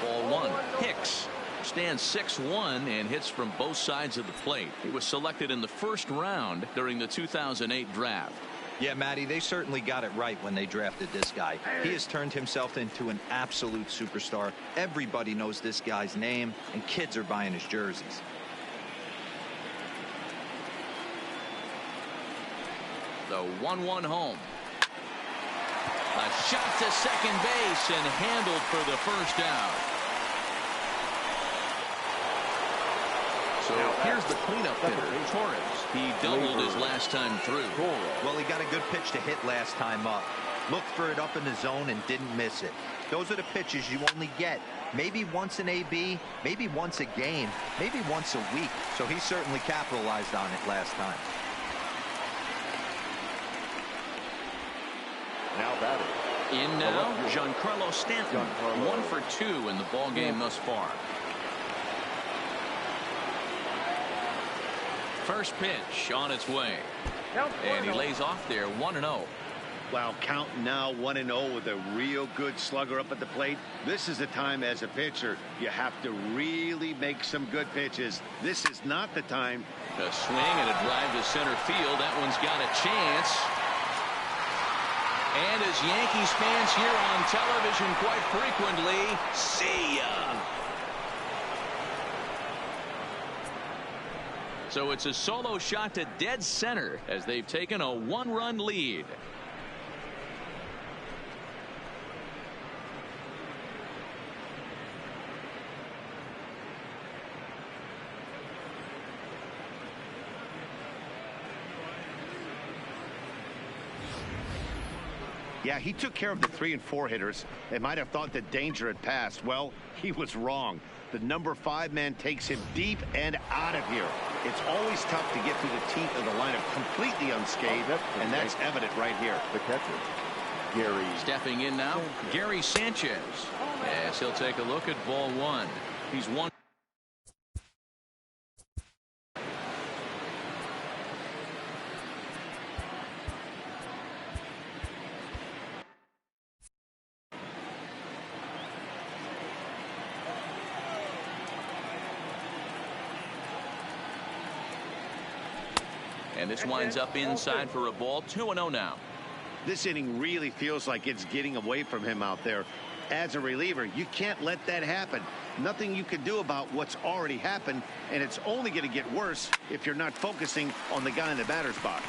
Ball 1. Hicks stands 6'1" and hits from both sides of the plate. He was selected in the 1st round during the 2008 draft. Yeah, Matty, they certainly got it right when they drafted this guy. He has turned himself into an absolute superstar. Everybody knows this guy's name, and kids are buying his jerseys. The 1-1 home. A shot to second base and handled for the first out. So here's the cleanup hitter, Torres. He doubled his last time through. Well, he got a good pitch to hit last time up. Looked for it up in the zone and didn't miss it. Those are the pitches you only get maybe once an AB, maybe once a game, maybe once a week. So he certainly capitalized on it last time. Now batting. In now, Giancarlo Stanton. 1 for 2 in the ball game thus far. First pitch on its way. And he lays off there 1-0. Wow, counting now 1-0 with a real good slugger up at the plate. This is the time as a pitcher you have to really make some good pitches. This is not the time. A swing and a drive to center field. That one's got a chance. And as Yankees fans hear on television quite frequently, see ya. So it's a solo shot to dead center as they've taken a 1-run lead. Yeah, he took care of the 3 and 4 hitters. They might have thought that danger had passed. Well, he was wrong. The number 5 man takes him deep and out of here. It's always tough to get through the teeth of the lineup completely unscathed, and that's evident right here. The catcher, Gary. Stepping in now, Gary Sanchez. Yes, he'll take a look at ball 1. He's 1. And this winds up inside for a ball. 2-0 now. This inning really feels like it's getting away from him out there. As a reliever, you can't let that happen. Nothing you can do about what's already happened, and it's only going to get worse if you're not focusing on the guy in the batter's box.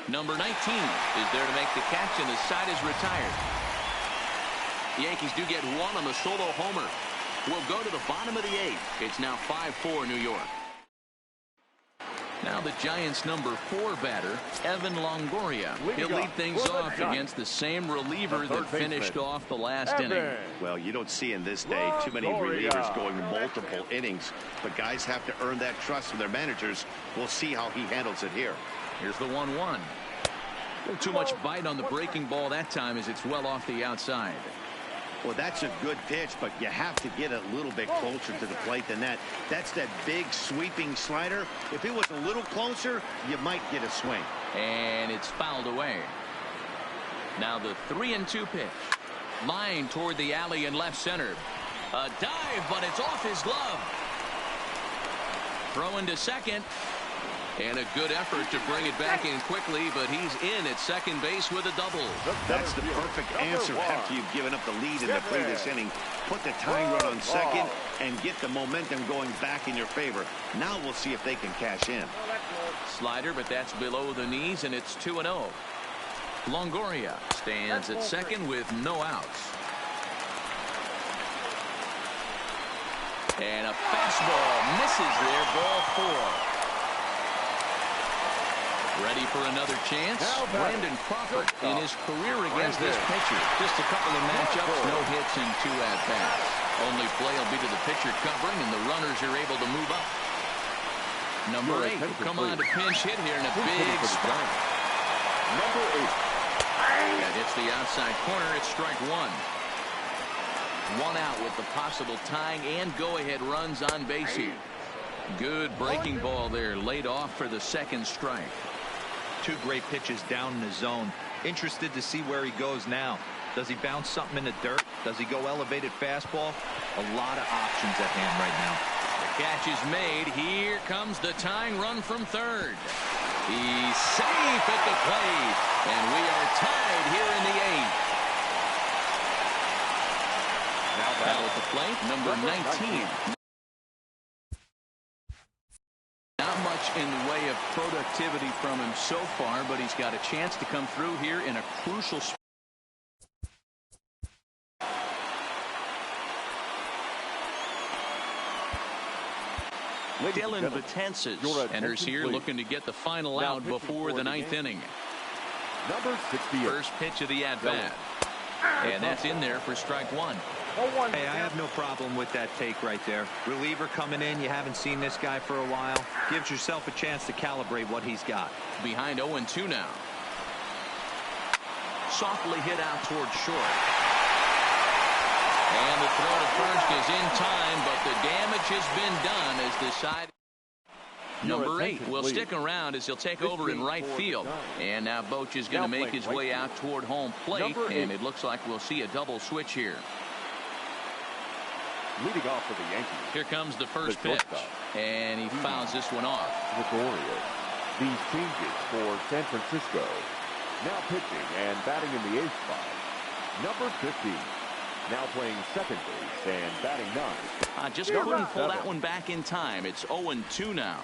Number 19 is there to make the catch, and the side is retired. The Yankees do get one on the solo homer. We'll go to the bottom of the 8th. It's now 5-4 New York. Now the Giants' number 4 batter, Evan Longoria. He'll lead things off against the same reliever that finished off the last inning. Well, you don't see in this day too many relievers going multiple innings, but guys have to earn that trust from their managers. We'll see how he handles it here. Here's the 1-1. A little too much bite on the breaking ball that time as it's well off the outside. Well, that's a good pitch, but you have to get a little bit closer to the plate than that. That's that big sweeping slider. If it was a little closer, you might get a swing. And it's fouled away. Now the 3-2 pitch. Line toward the alley in left center. A dive, but it's off his glove. Throw into second. And a good effort to bring it back in quickly, but he's in at second base with a double. That's the perfect answer after you've given up the lead in the previous inning. Put the tying run on second and get the momentum going back in your favor. Now we'll see if they can cash in. Slider, but that's below the knees, and it's 2-0. Longoria stands at second with no outs. And a fastball misses there, ball 4. Ready for another chance. Brandon Crawford in his career against this pitcher. Just a couple of matchups, no hits and 2 at-bats. Only play will be to the pitcher covering, and the runners are able to move up. Number 8 will come on to pinch hit here in a big spot. Number 8. That hits the outside corner. It's strike 1. 1 out with the possible tying and go-ahead runs on base here. Good breaking ball there, laid off for the second strike. 2 great pitches down in the zone. Interested to see where he goes now. Does he bounce something in the dirt? Does he go elevated fastball? A lot of options at hand right now. The catch is made. Here comes the tying run from third. He's safe at the plate, and we are tied here in the 8th. Now at the plate, number 19. Not much in the way of productivity from him so far, but he's got a chance to come through here in a crucial spot. Dylan Betances enters here looking to get the final out before the 9th inning. Number 68. First pitch of the at-bat. And that's in there for strike 1. Hey, I have no problem with that take right there. Reliever coming in. You haven't seen this guy for a while. Gives yourself a chance to calibrate what he's got. Behind 0-2 now. Softly hit out toward short. And the throw to first is in time, but the damage has been done as the side. Number 8 will stick around as he'll take over in right field. And now Boch is going to make his way out toward home plate, and it looks like we'll see a double switch here. Leading off for the Yankees. Here comes the first pitch, and he fouls this one off. Gregorius. These changes for San Francisco. Now pitching and batting in the 8th spot. Number 15. Now playing second base and batting 9. Just couldn't pull that one back in time. It's 0-2 now.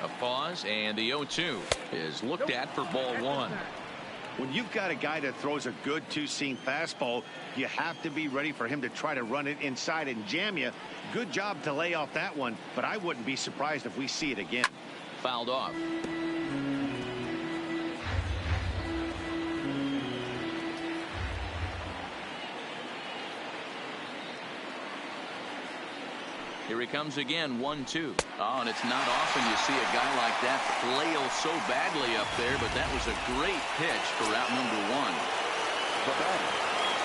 A pause, and the 0-2 is looked at for ball 1. When you've got a guy that throws a good 2-seam fastball, you have to be ready for him to try to run it inside and jam you. Good job to lay off that one, but I wouldn't be surprised if we see it again. Fouled off. Here he comes again, 1-2. Oh, and it's not often you see a guy like that flail so badly up there, but that was a great pitch for out number 1.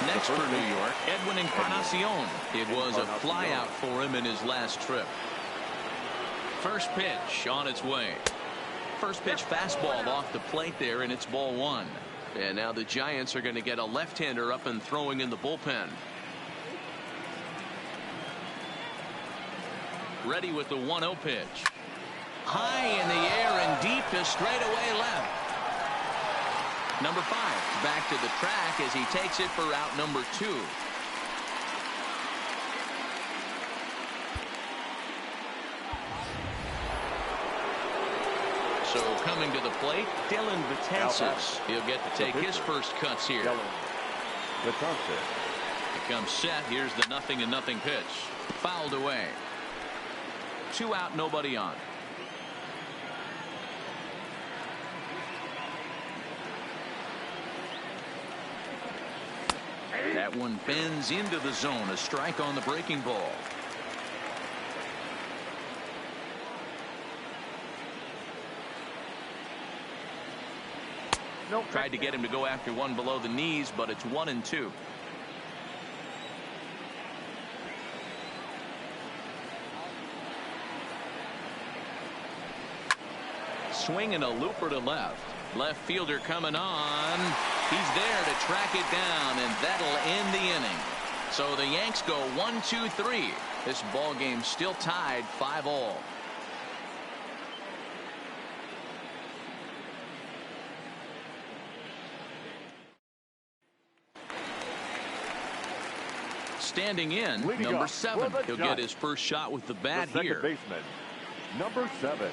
Next for New York, Edwin Encarnacion. It was a flyout for him in his last trip. First pitch on its way. First pitch fastball off the plate there, and it's ball 1. And now the Giants are going to get a left-hander up and throwing in the bullpen. Ready with the 1-0 pitch. High in the air and deep to straightaway left. Number 5 back to the track as he takes it for out number 2. So coming to the plate, Dylan Betances. He'll get to take his first cuts here. Becomes set. Here's the 0-0 pitch. Fouled away. 2 out, nobody on. That one bends into the zone. A strike on the breaking ball. Tried to get him to go after one below the knees, but it's 1-2. Swinging a looper to left. Left fielder coming on. He's there to track it down, and that'll end the inning. So the Yanks go 1-2-3. This ball game still tied 5-all. Standing in, number 7. He'll get his first shot with the bat here. Second baseman, number 7.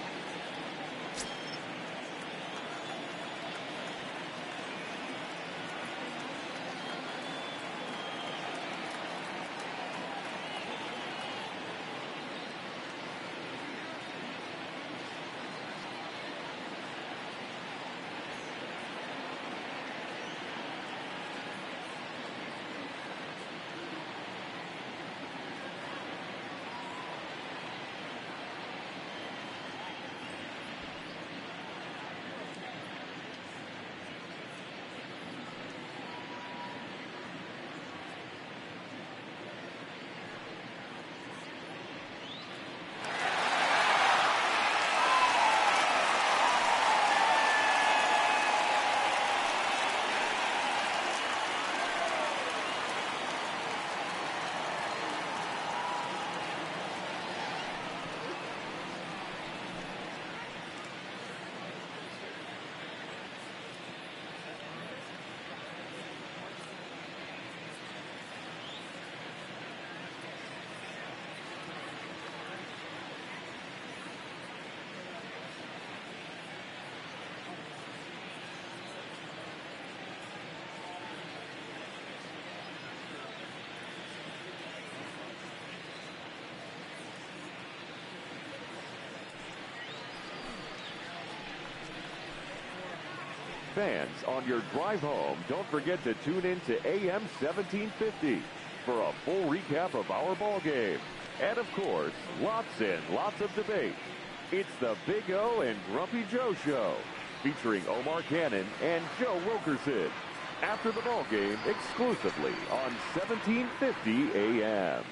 Fans, on your drive home, don't forget to tune in to AM 1750 for a full recap of our ball game. And of course, lots and lots of debate. It's the Big O and Grumpy Joe Show, featuring Omar Cannon and Joe Wilkerson. After the ball game, exclusively on 1750 AM.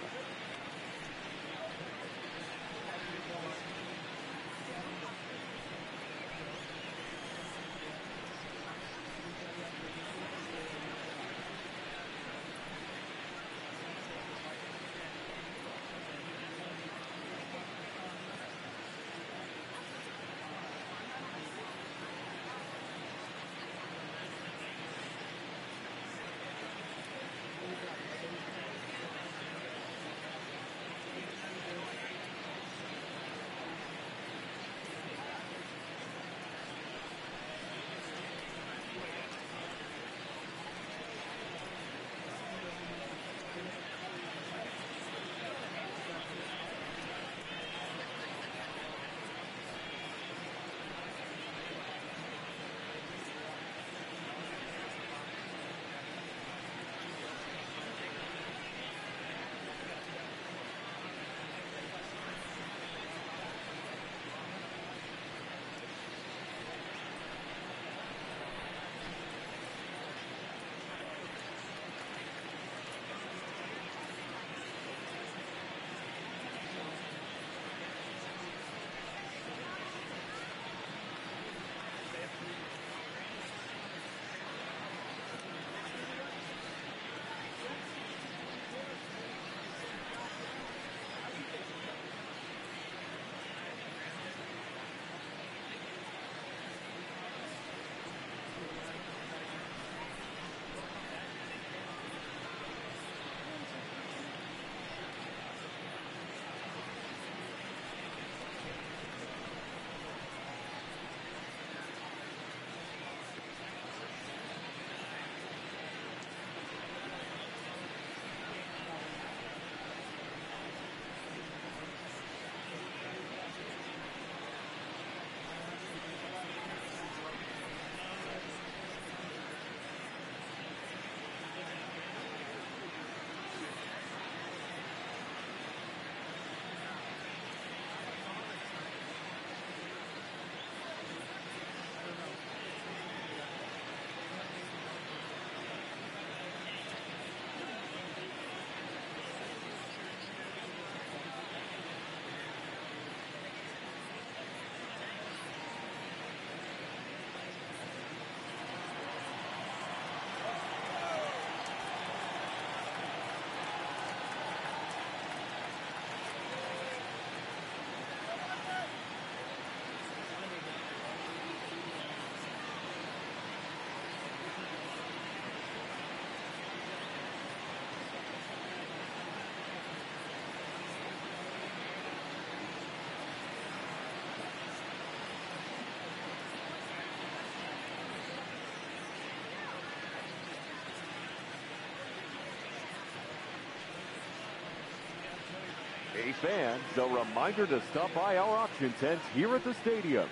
fans, a reminder to stop by our auction tents here at the stadium.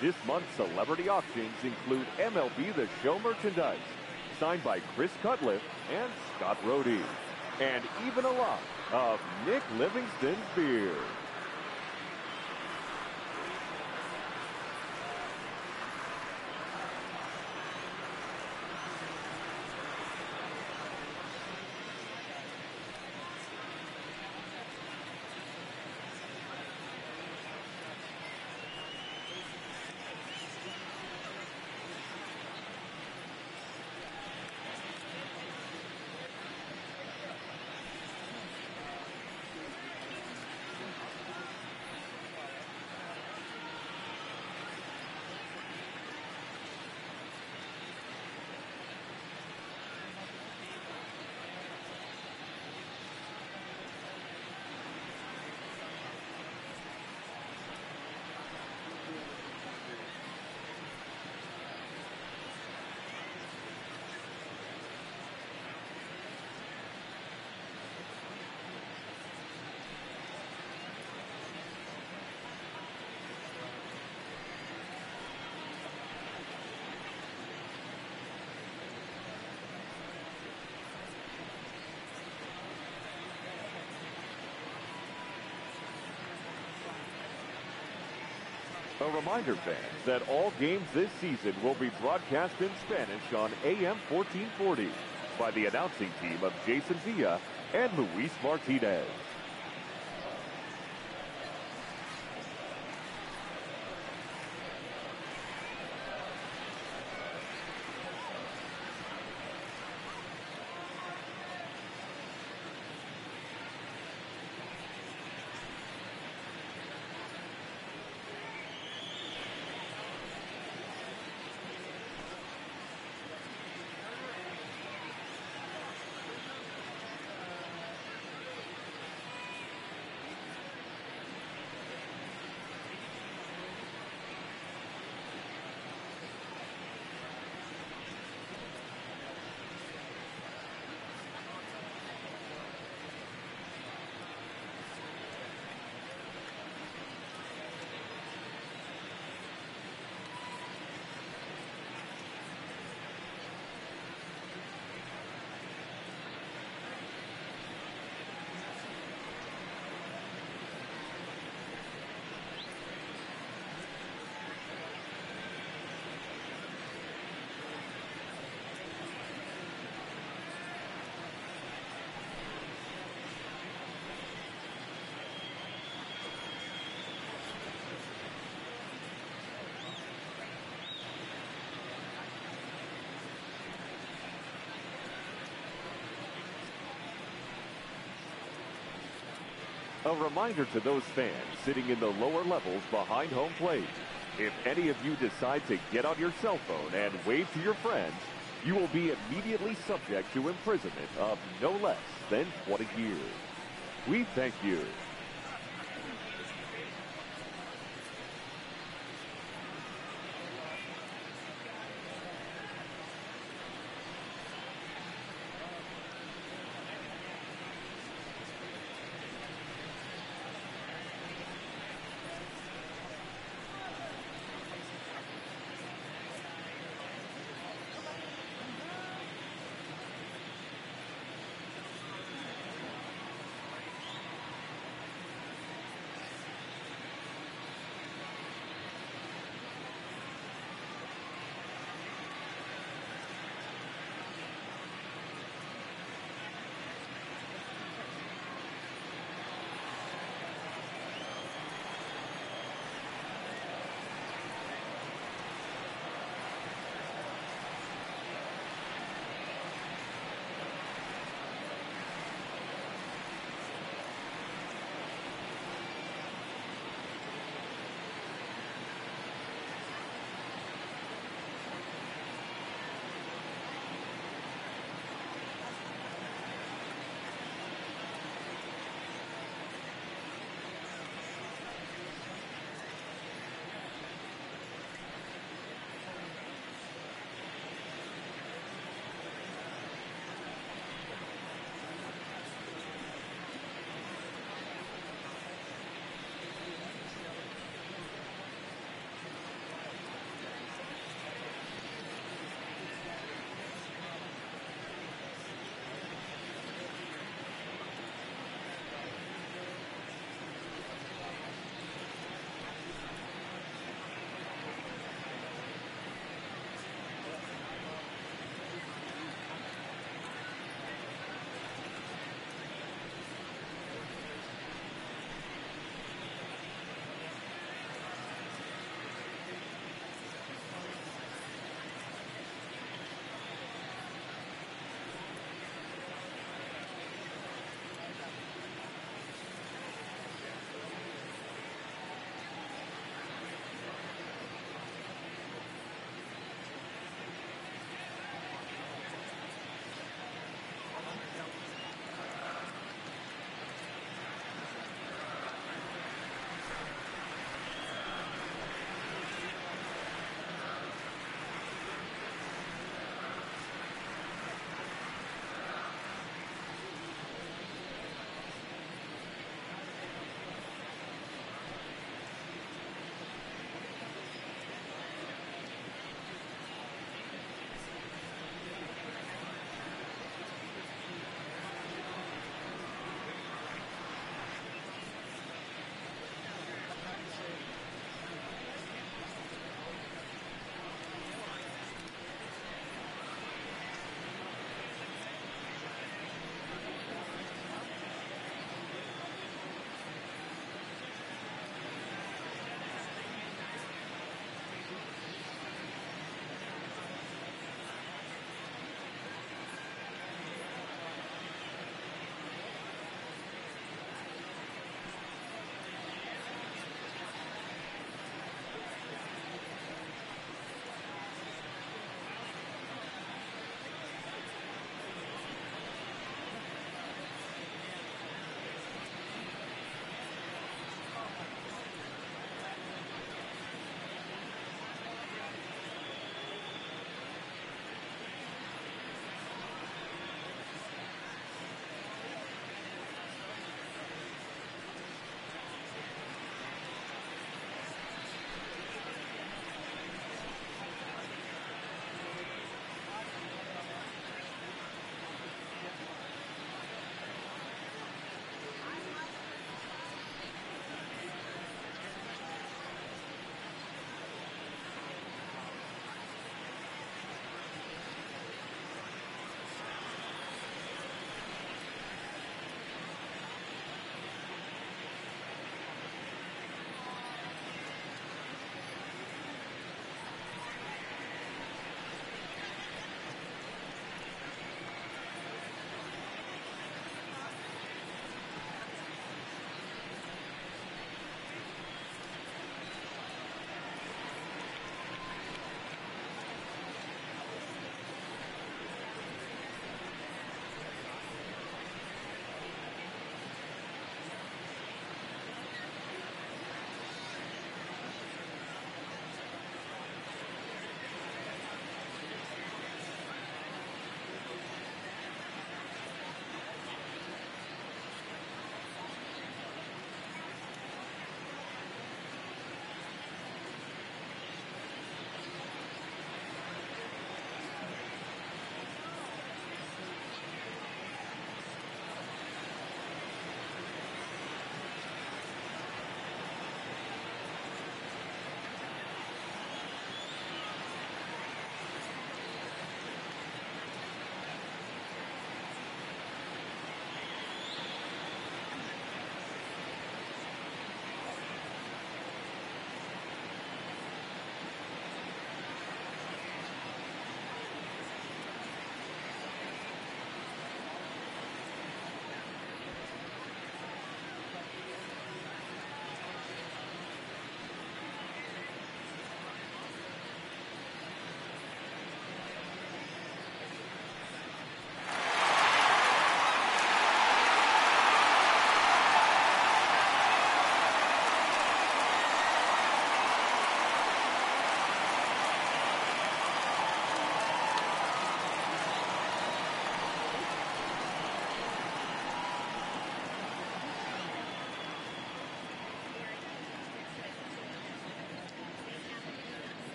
This month's celebrity auctions include MLB The Show merchandise, signed by Chris Cutliff and Scott Rohde, and even a lot of Nick Livingston's beer. A reminder, fans, that all games this season will be broadcast in Spanish on AM 1440 by the announcing team of Jason Villa and Luis Martinez. A reminder to those fans sitting in the lower levels behind home plate. If any of you decide to get on your cell phone and wave to your friends, you will be immediately subject to imprisonment of no less than 20 years. We thank you.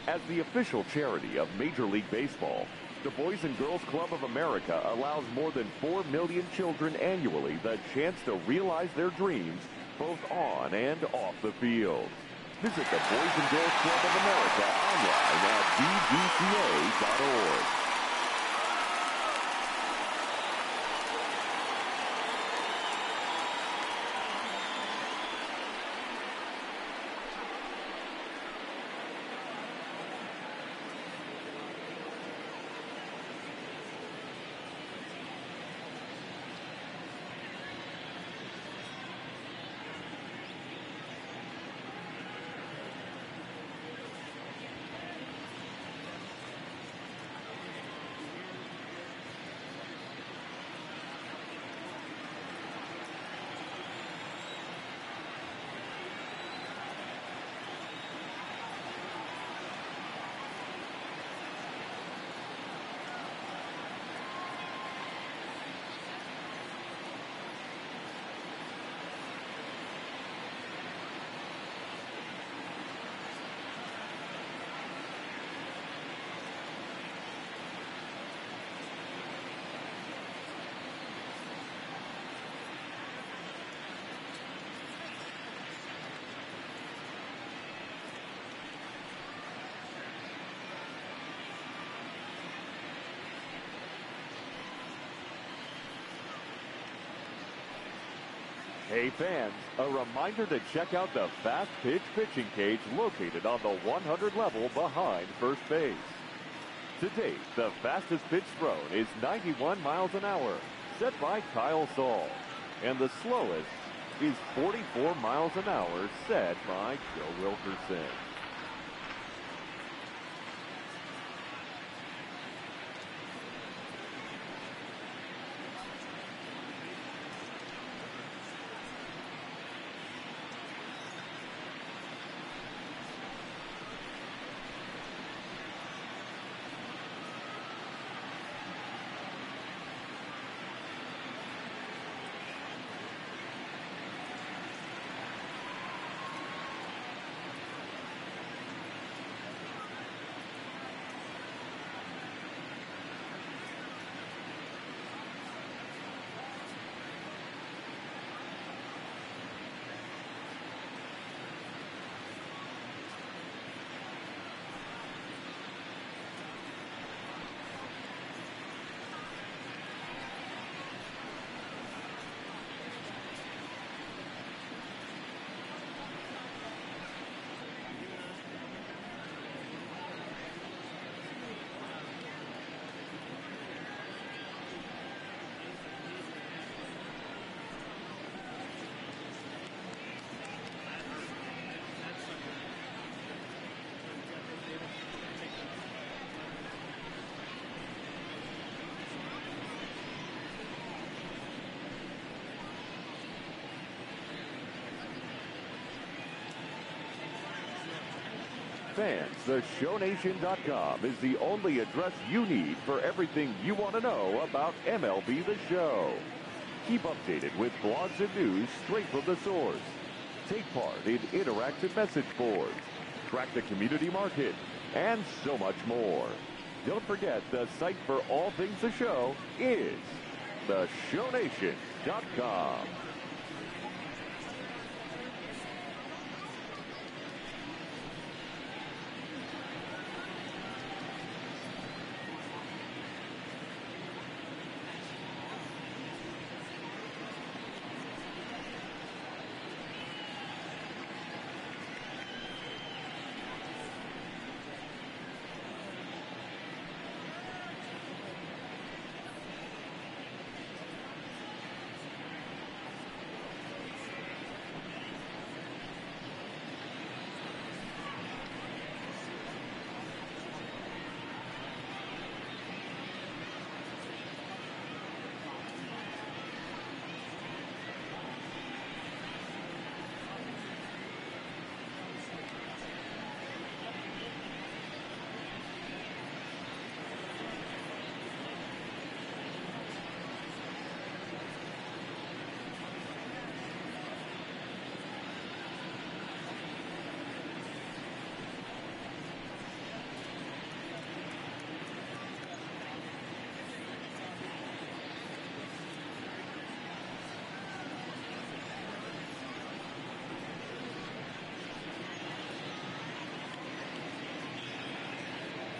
As the official charity of Major League Baseball, the Boys and Girls Club of America allows more than 4 million children annually the chance to realize their dreams both on and off the field. Visit the Boys and Girls Club of America online at bbca.org. Hey fans, a reminder to check out the fast pitch pitching cage located on the 100 level behind first base. To date, the fastest pitch thrown is 91 miles an hour, set by Kyle Saul. And the slowest is 44 miles an hour, set by Joe Wilkerson. Fans, the ShowNation.com is the only address you need for everything you want to know about MLB The Show. Keep updated with blogs and news straight from the source. Take part in interactive message boards, track the community market, and so much more. Don't forget, the site for all things The Show is the ShowNation.com.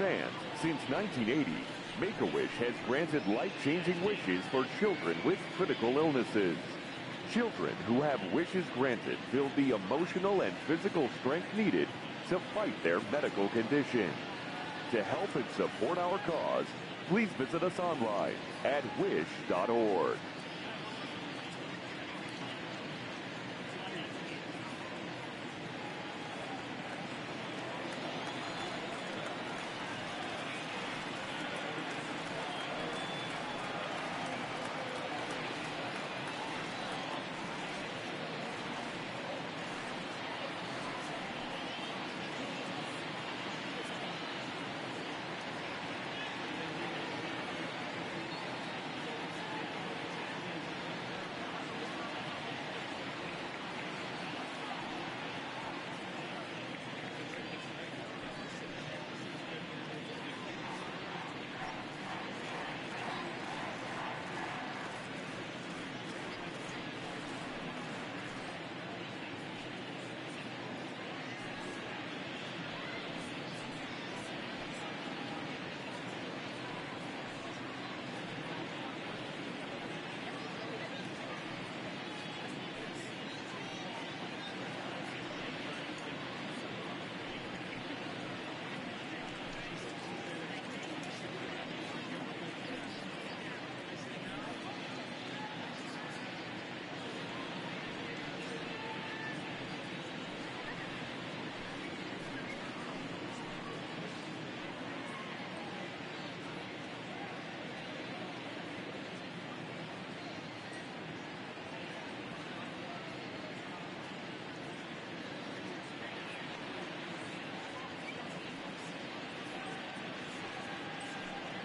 fans, since 1980, Make-A-Wish has granted life-changing wishes for children with critical illnesses. Children who have wishes granted feel the emotional and physical strength needed to fight their medical condition. To help and support our cause, please visit us online at wish.org.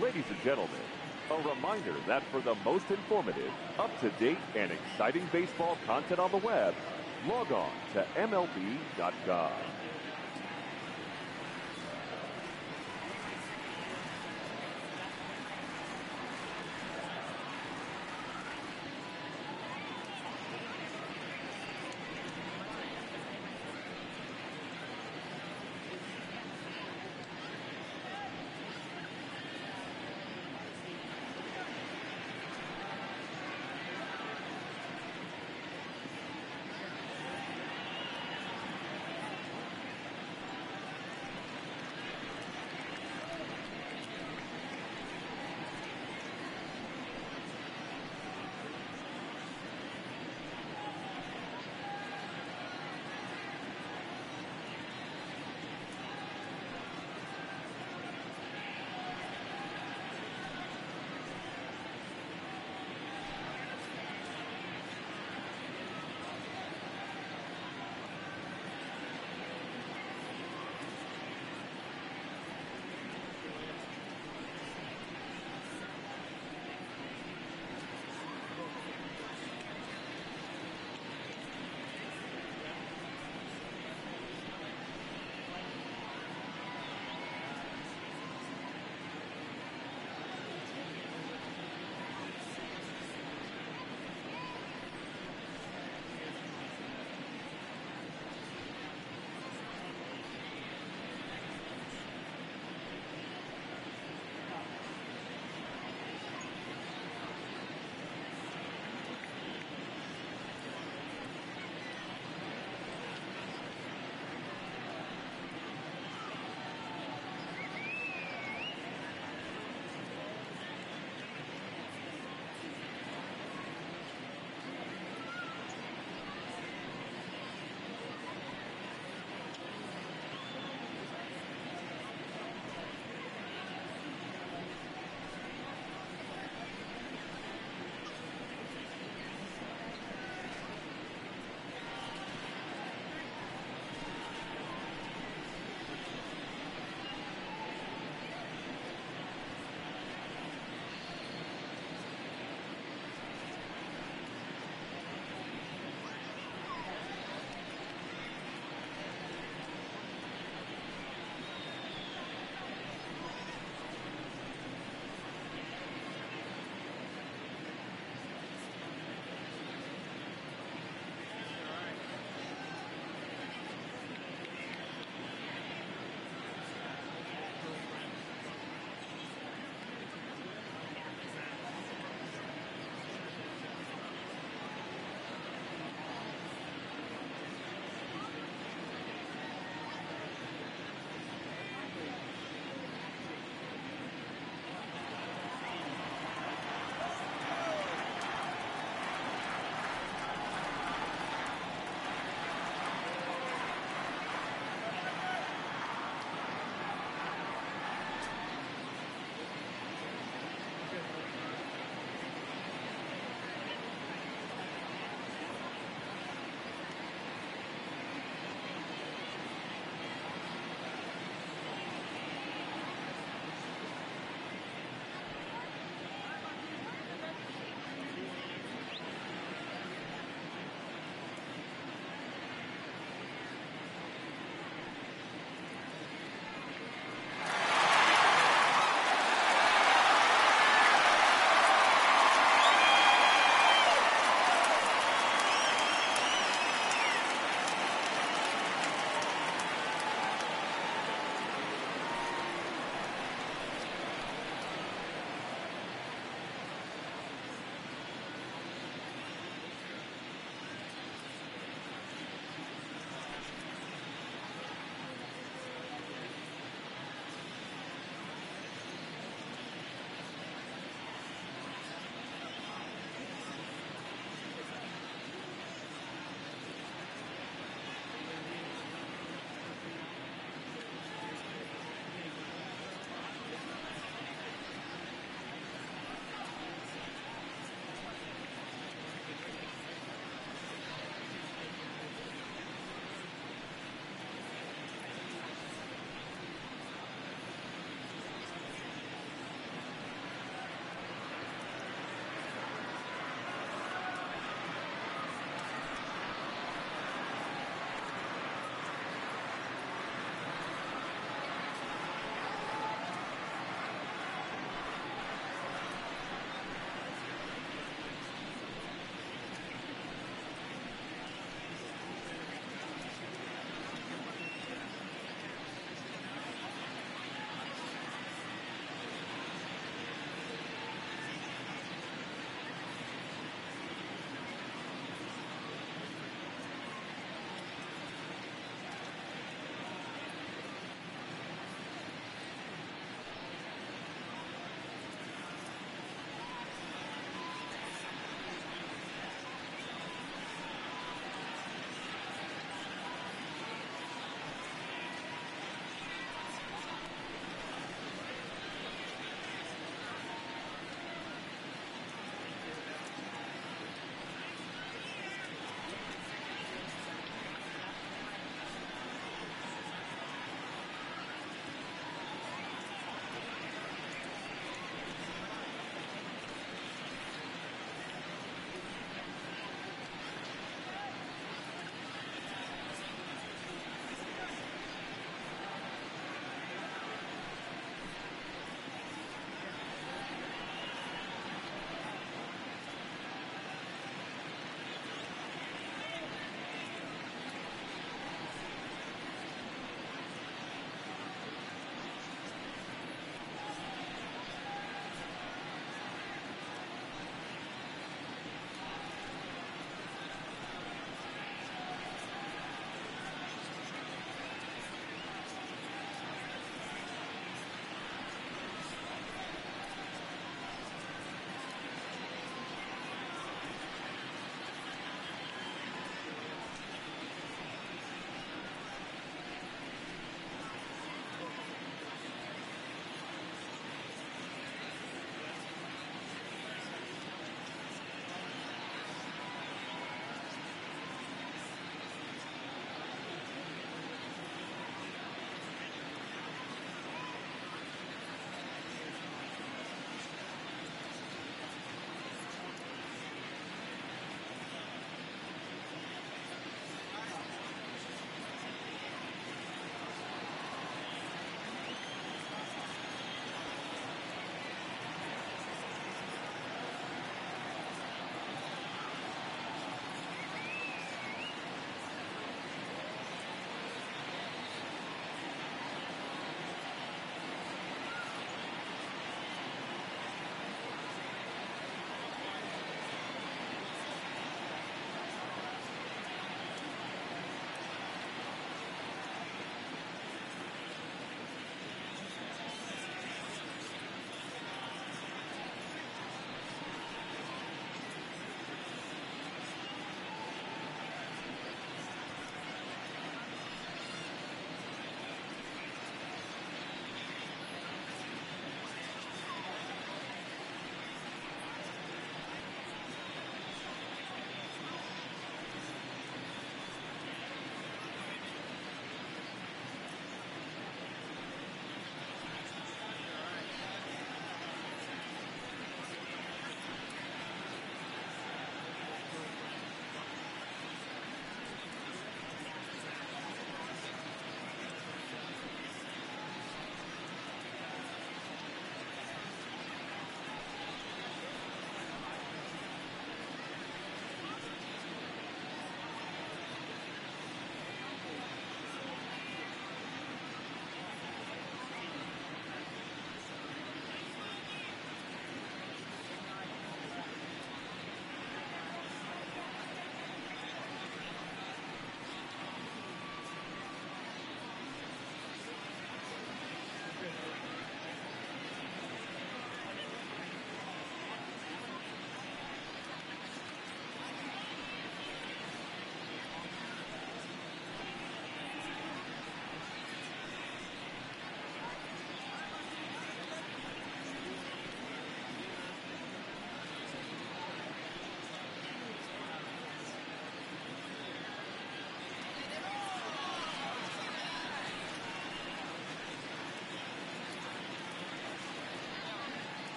Ladies and gentlemen, a reminder that for the most informative, up-to-date, and exciting baseball content on the web, log on to MLB.com.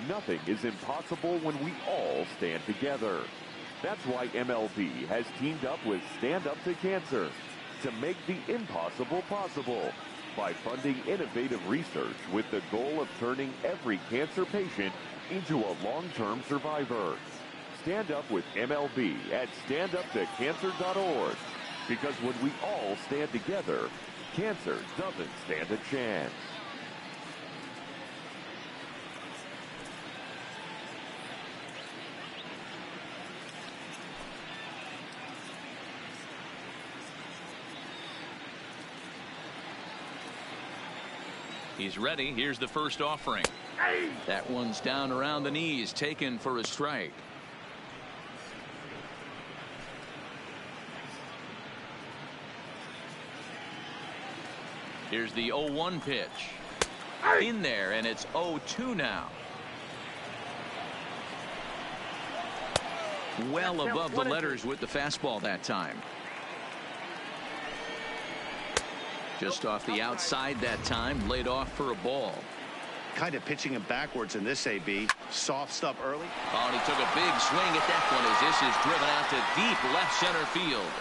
nothing is impossible when we all stand together. That's why MLB has teamed up with Stand Up to Cancer to make the impossible possible by funding innovative research with the goal of turning every cancer patient into a long-term survivor. Stand up with MLB at standuptocancer.org, because when we all stand together, cancer doesn't stand a chance. He's ready. Here's the first offering. That one's down around the knees, taken for a strike. Here's the 0-1 pitch. In there, and it's 0-2 now. Well above the letters with the fastball that time. Just off the outside that time, laid off for a ball. Kind of pitching him backwards in this AB. Soft stuff early. Oh, and he took a big swing at that one as this is driven out to deep left center field.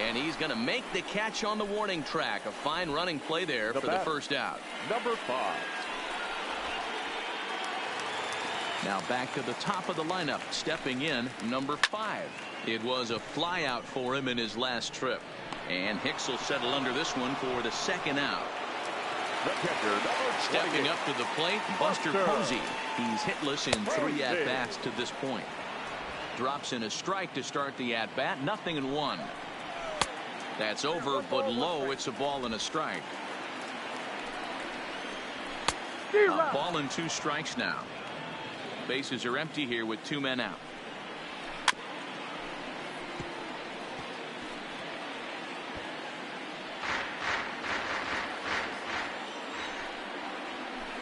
And he's going to make the catch on the warning track. A fine running play there for the first out. Number 5. Now back to the top of the lineup. Stepping in, number 5. It was a fly out for him in his last trip. And Hicks will settle under this one for the second out. The catcher, stepping up to the plate, Buster Posey. He's hitless in 3 at-bats to this point. Drops in a strike to start the at-bat. 0-1. That's over, but low. It's a ball and a strike. A ball and 2 strikes now. Bases are empty here with 2 men out.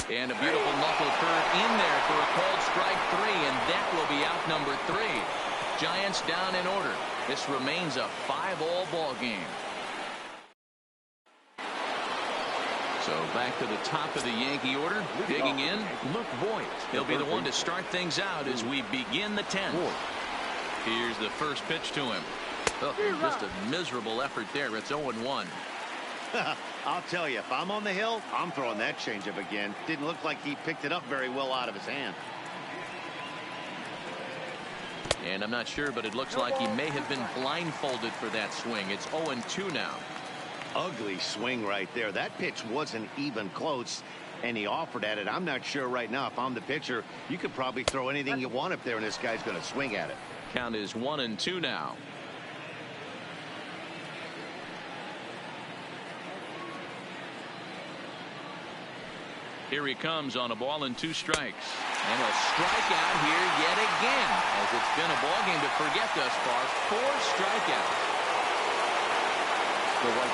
And a beautiful knuckle curve in there for a called strike 3, and that will be out number 3. Giants down in order. This remains a 5-all ball game. So back to the top of the Yankee order. Digging in, Luke Voigt. He'll be the one to start things out as we begin the 10th. Here's the first pitch to him. Oh, just a miserable effort there. It's 0-1. I'll tell you, if I'm on the hill, I'm throwing that changeup again. Didn't look like he picked it up very well out of his hand. And I'm not sure, but it looks like he may have been blindfolded for that swing. It's 0-2 now. Ugly swing right there. That pitch wasn't even close, and he offered at it. I'm not sure right now, if I'm the pitcher, you could probably throw anything you want up there, and this guy's going to swing at it. Count is 1-2 now. Here he comes on a ball and 2 strikes. And a strikeout here yet again, as it's been a ball game to forget thus far. 4 strikeouts.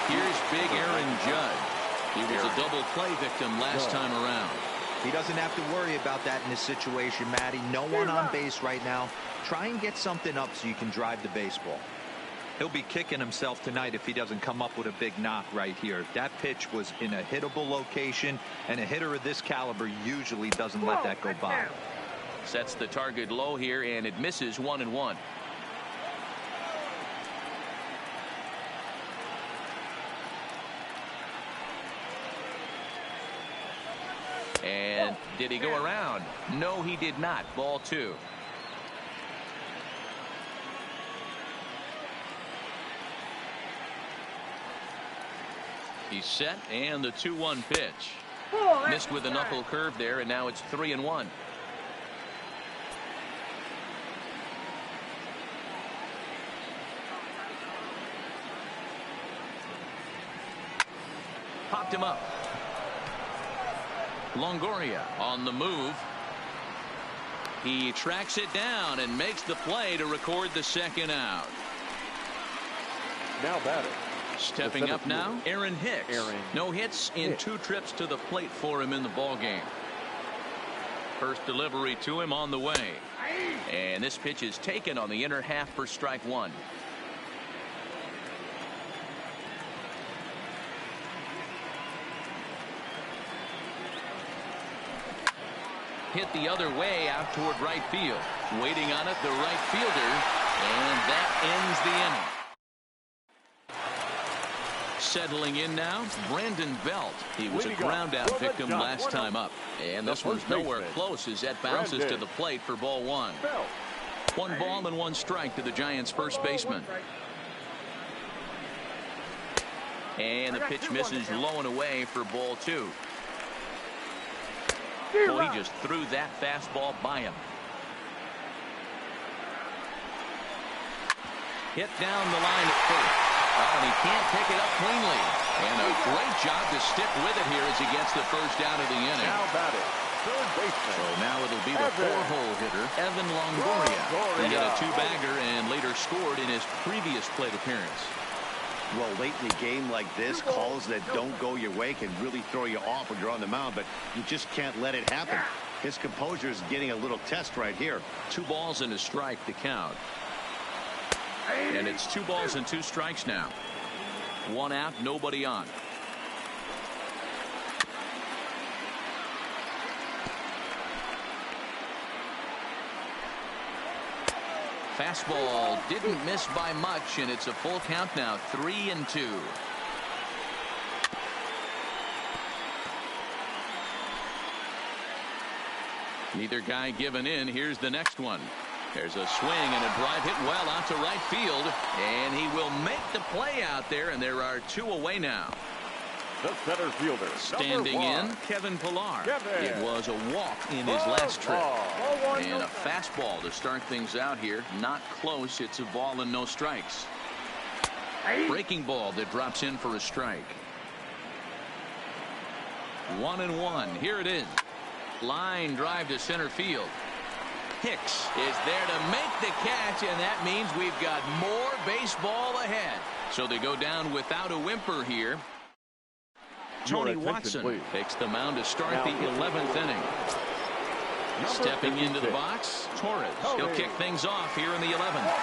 Here's big Aaron Judge. He was a double play victim last time around. He doesn't have to worry about that in this situation, Matty. No one on base right now. Try and get something up so you can drive the baseball. He'll be kicking himself tonight if he doesn't come up with a big knock right here. That pitch was in a hittable location, and a hitter of this caliber usually doesn't let that go by. Sets the target low here, and it misses 1-1. And did he go around? No, he did not. Ball 2. He's set, and the 2-1 pitch. Missed with a knuckle curve there, and now it's 3-1. Popped him up. Longoria on the move. He tracks it down and makes the play to record the second out. Now batting. Stepping up now, Aaron Hicks. No hits in 2 trips to the plate for him in the ball game. First delivery to him on the way. And this pitch is taken on the inner half for strike 1. hit the other way out toward right field. Waiting on it, the right fielder, and that ends the inning. Settling in now, Brandon Belt. He was a ground out victim last time up. And this one's nowhere close as that bounces to the plate for ball one. 1 ball and 1 strike to the Giants' first baseman. And the pitch misses low and away for ball 2. Well, he just threw that fastball by him. Hit down the line at first. Oh, and he can't pick it up cleanly. And a great job to stick with it here as he gets the first out of the inning. Now batting, third baseman. So now it'll be the 4-hole hitter, Evan Longoria. He hit a 2-bagger and later scored in his previous plate appearance. Well, late in the game like this, calls that don't go your way can really throw you off when you're on the mound, but you just can't let it happen. His composure is getting a little test right here. 2 balls and a strike to count. And it's 2 balls and 2 strikes now. 1 out, nobody on. Fastball didn't miss by much, and it's a full count now, 3-2. Neither guy giving in. Here's the next one. There's a swing and a drive hit well out to right field, and he will make the play out there, and there are 2 away now. The center fielder, standing in, Kevin Pillar. It was a walk in his last trip. And a fastball to start things out here. Not close. It's a ball and no strikes. Breaking ball that drops in for a strike. 1-1. Here it is. Line drive to center field. Hicks is there to make the catch, and that means we've got more baseball ahead. So they go down without a whimper here. Tony Watson takes the mound to start the 11th inning. Stepping into the box, Torres. He'll kick things off here in the 11th.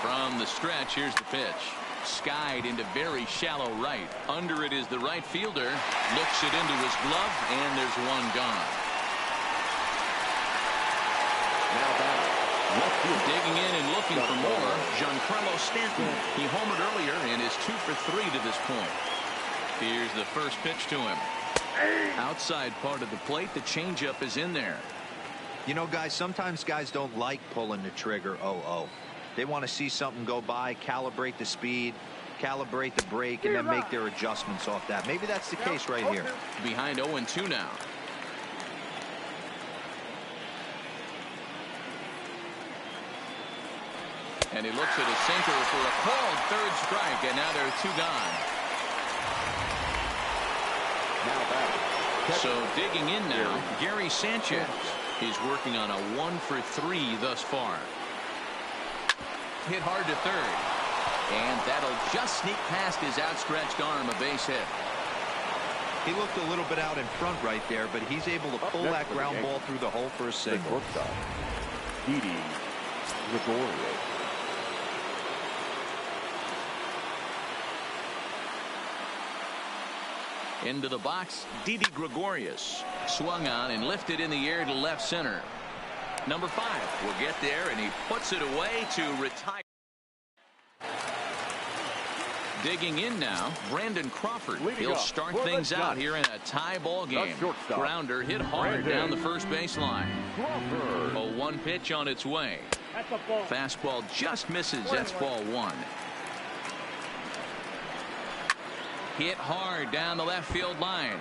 From the stretch, here's the pitch. Skied into very shallow right. Under it is the right fielder. Looks it into his glove, and there's one gone. Digging in and looking for more, Giancarlo Stanton. He homered earlier and is 2 for 3 to this point. Here's the first pitch to him. Outside part of the plate, the changeup is in there. You know, guys, sometimes guys don't like pulling the trigger 0-0. They want to see something go by, calibrate the speed, calibrate the brake, and then make their adjustments off that. Maybe that's the case right here. Behind 0-2 now. And he looks at a sinker for a called third strike, and now there are 2 gone. So digging in now, Gary Sanchez. He's working on a 1 for 3 thus far. Hit hard to third. And that'll just sneak past his outstretched arm, a base hit. He looked a little bit out in front right there, but he's able to pull that ground ball through the hole for a single. Didi Gregorius. Into the box, Didi Gregorius. Swung on and lifted in the air to left center. Number 5 will get there, and he puts it away to retire. Digging in now, Brandon Crawford. He'll start things out here in a tie ball game. Grounder hit hard down the first baseline. A 1 pitch on its way. Fastball just misses. That's ball 1. Hit hard down the left field line,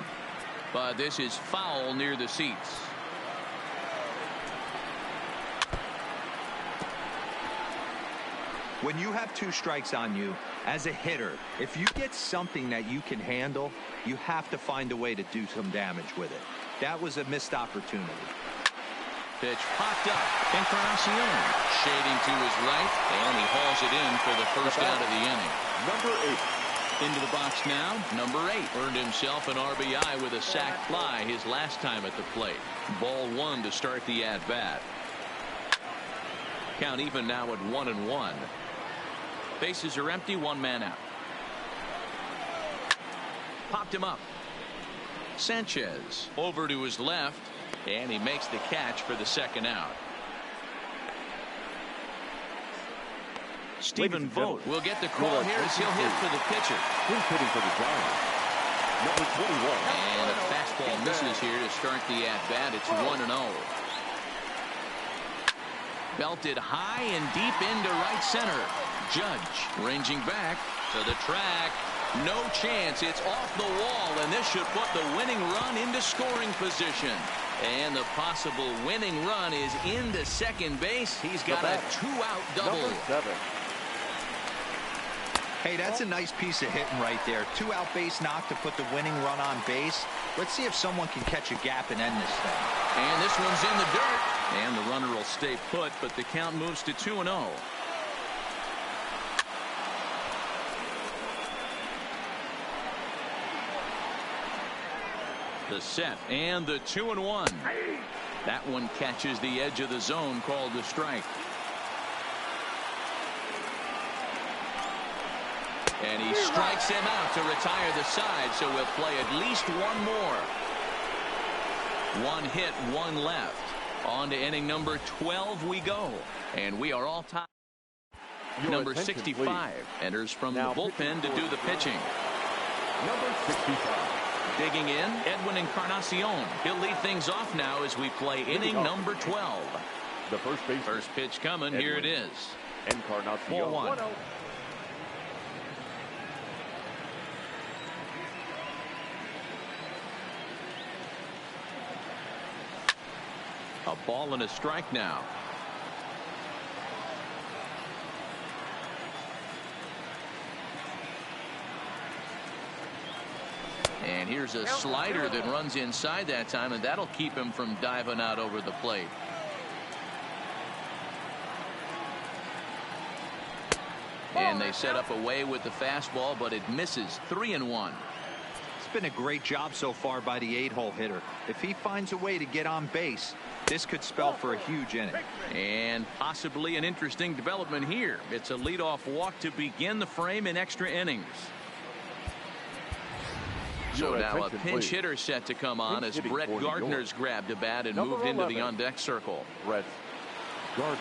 but this is foul near the seats. When you have 2 strikes on you as a hitter, if you get something that you can handle, you have to find a way to do some damage with it. That was a missed opportunity. Pitch popped up. Encarnacion shading to his right, and he hauls it in for the first out of the inning. Number 8. Into the box now, number 8 earned himself an RBI with a sac fly his last time at the plate. Ball 1 to start the at-bat. Count even now at 1-1. Bases are empty, 1 man out. Popped him up. Sanchez over to his left. And he makes the catch for the second out. Stephen Vogt will get the call here as he'll hit for the pitcher. He's hitting for the Giants. Number 21. And a fastball misses here to start the at-bat. It's 1-0. Belted high and deep into right center. Judge ranging back to the track. No chance. It's off the wall, and this should put the winning run into scoring position. And the possible winning run is into second base. He's got a 2-out double. Number 7. Hey, that's a nice piece of hitting right there. 2-out base knock to put the winning run on base. Let's see if someone can catch a gap and end this thing. And this one's in the dirt. And the runner will stay put, but the count moves to 2-0. The set and the 2-1. That one catches the edge of the zone, called the strike. And he strikes him out to retire the side, so we'll play at least one more. One hit, one left. On to inning number 12 we go. And we are all tied. Number 65 enters from the bullpen to do the pitching. Number 65. Digging in, Edwin Encarnacion. He'll lead things off now as we play inning number 12. The first pitch coming. Edwin. Here it is. Encarnacion. 4-1. A ball and a strike now. And here's a slider that runs inside that time, and that'll keep him from diving out over the plate. And they set up away with the fastball, but it misses. 3-1. It's been a great job so far by the 8-hole hitter. If he finds a way to get on base, this could spell for a huge inning. And possibly an interesting development here. It's a leadoff walk to begin the frame in extra innings. So now a pinch hitter set to come on as Brett Gardner's grabbed a bat and moved into the on-deck circle. Brett Gardner.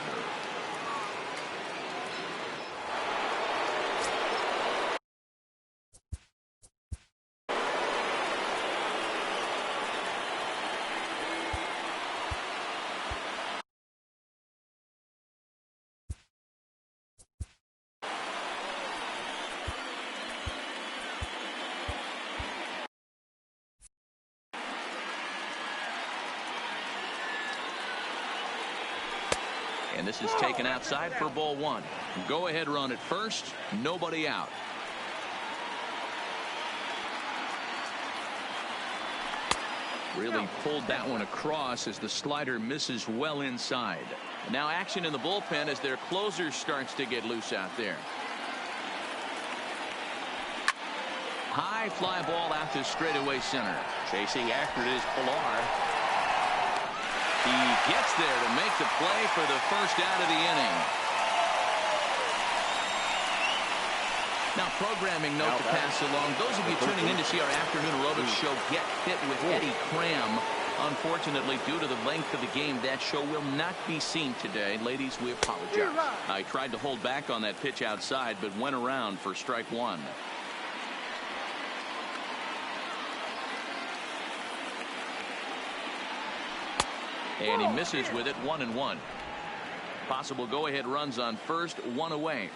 And this is taken outside for ball one. Go ahead run at first. Nobody out. Really pulled that one across as the slider misses well inside. Now action in the bullpen as their closer starts to get loose out there. High fly ball out to straightaway center. Chasing after it is Pilar. He gets there to make the play for the first out of the inning. Now, programming note to pass along. Those of you tuning in to see our afternoon aerobics show Get Fit with Eddie Cram. Unfortunately, due to the length of the game, that show will not be seen today. Ladies, we apologize. I tried to hold back on that pitch outside, but went around for strike one. And he misses with it. 1-1. Possible go-ahead runs on first, one away.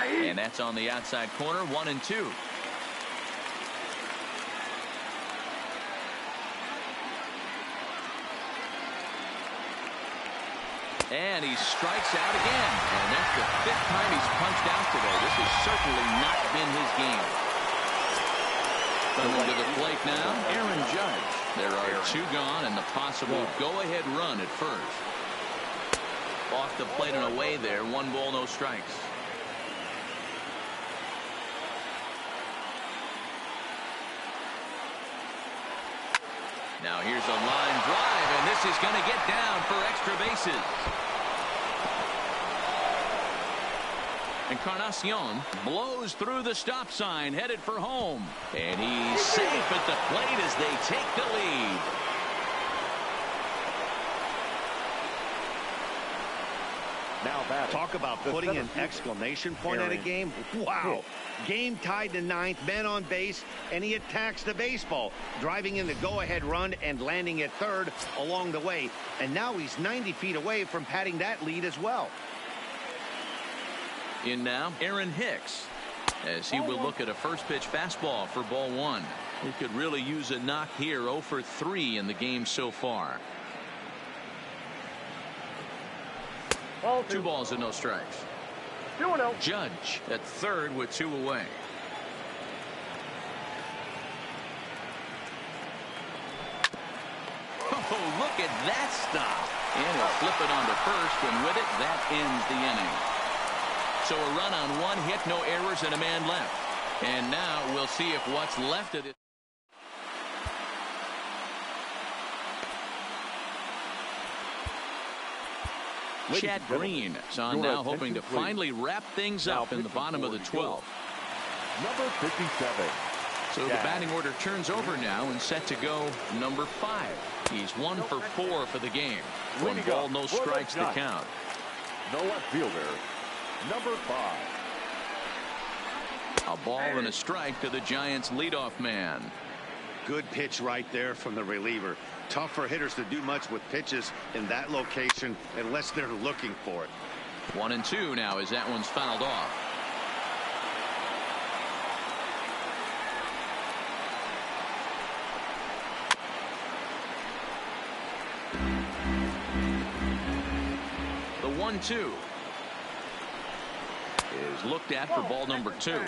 And that's on the outside corner. 1-2. And he strikes out again. And that's the 5th time he's punched out today. This has certainly not been his game. Coming to the plate now, Aaron Judge. There are 2 gone and the possible go-ahead run at first. Off the plate and away there. 1 ball, no strikes. Now here's a line drive, and this is going to get down for extra bases. Encarnacion blows through the stop sign, headed for home. And he's safe at the plate as they take the lead. Now batting. Talk about putting an exclamation point at a game. Wow. Game tied to ninth, men on base, and he attacks the baseball, driving in the go-ahead run and landing at third along the way. And now he's 90 feet away from padding that lead as well. In now, Aaron Hicks, as he will look at a first pitch fastball for ball one. He could really use a knock here. 0 for 3 in the game so far. 2 balls and no strikes. 2-0. Judge at third with 2 away. Oh, look at that stop. And he'll flip it onto first, and with it, that ends the inning. So a run on 1 hit, no errors, and a man left. And now we'll see if what's left of it. Chad Green is on now, hoping to finally wrap things up in the bottom of the 12th. Number 57. So the batting order turns over now and set to go number 5. He's 1 for 4 for the game. 1 ball, no strikes to count. The left fielder, number 5. A ball and a strike to the Giants' leadoff man. Good pitch right there from the reliever. Tough for hitters to do much with pitches in that location unless they're looking for it. 1-2 now as that one's fouled off. The 1-2 is looked at for ball number 2.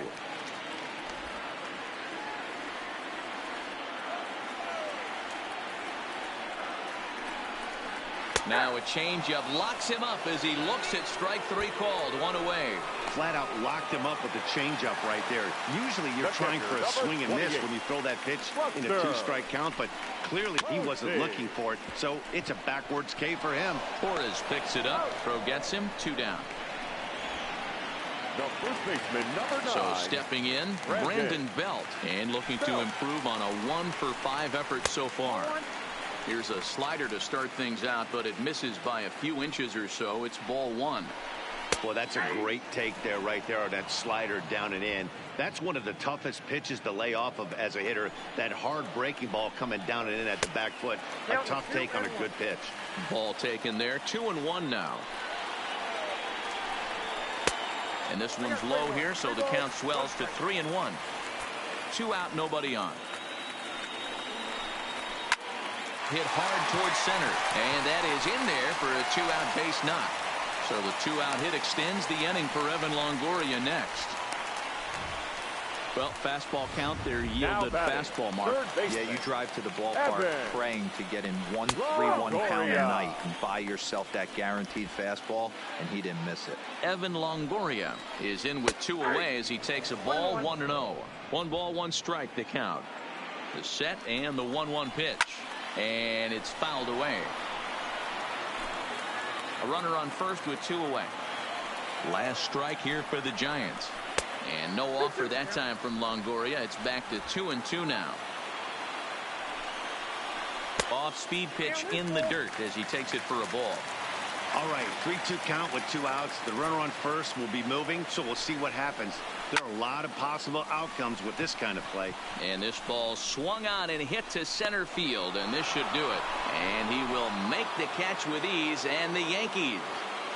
Now a changeup locks him up as he looks at strike 3 called. 1 away. Flat out locked him up with the changeup right there. Usually you're trying for a swing and miss when you throw that pitch in a 2-strike count, but clearly he wasn't looking for it, so it's a backwards K for him. Torres picks it up. Throw gets him. 2 down. The first baseman, number 9. So stepping in, Brandon Belt, and looking to improve on a 1 for 5 effort so far. Here's a slider to start things out, but it misses by a few inches or so. It's ball 1. Well, that's a great take there, right there, on that slider down and in. That's one of the toughest pitches to lay off of as a hitter. That hard breaking ball coming down and in at the back foot. A tough take on a good pitch. Ball taken there. 2-1 now. And this one's low here, so the count swells to 3-1. 2 out, nobody on. Hit hard towards center, and that is in there for a 2-out base knock. So the 2-out hit extends the inning for Evan Longoria next. Well, fastball count, their yielded fastball mark. Yeah, you drive to the ballpark praying to get in 1-3-1 count a night and buy yourself that guaranteed fastball, and he didn't miss it. Evan Longoria is in with 2 away as he takes a ball. 1-0. 1 ball, 1 strike the count. The set and the 1-1 pitch. And it's fouled away. A runner on first with 2 away. Last strike here for the Giants. And no offer that time from Longoria. It's back to 2-2 now. Off speed pitch in the dirt as he takes it for a ball. All right, 3-2 count with 2 outs. The runner on first will be moving, so we'll see what happens. There are a lot of possible outcomes with this kind of play. And this ball swung on and hit to center field, and this should do it. And he will make the catch with ease, and the Yankees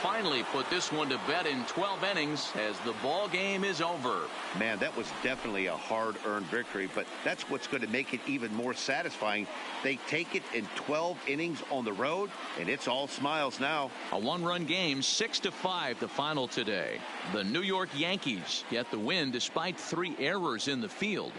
finally put this one to bed in 12 innings as the ball game is over. Man, that was definitely a hard-earned victory, but that's what's going to make it even more satisfying. They take it in 12 innings on the road, and it's all smiles now. A 1-run game, 6-5 the final today. The New York Yankees get the win despite 3 errors in the field.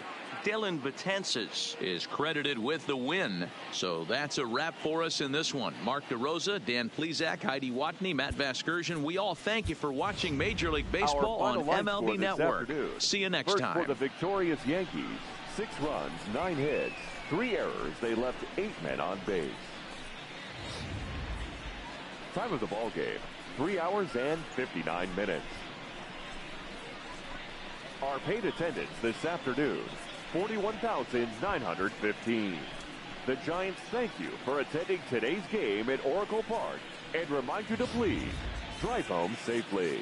Dylan Betances is credited with the win. So that's a wrap for us in this one. Mark DeRosa, Dan Plesac, Heidi Watney, Matt Vasgersian. We all thank you for watching Major League Baseball on MLB Network. See you next time. For the victorious Yankees, 6 runs, 9 hits, 3 errors. They left 8 men on base. Time of the ball game, 3 hours and 59 minutes. Our paid attendance this afternoon, 41,915. The Giants thank you for attending today's game at Oracle Park and remind you to please drive home safely.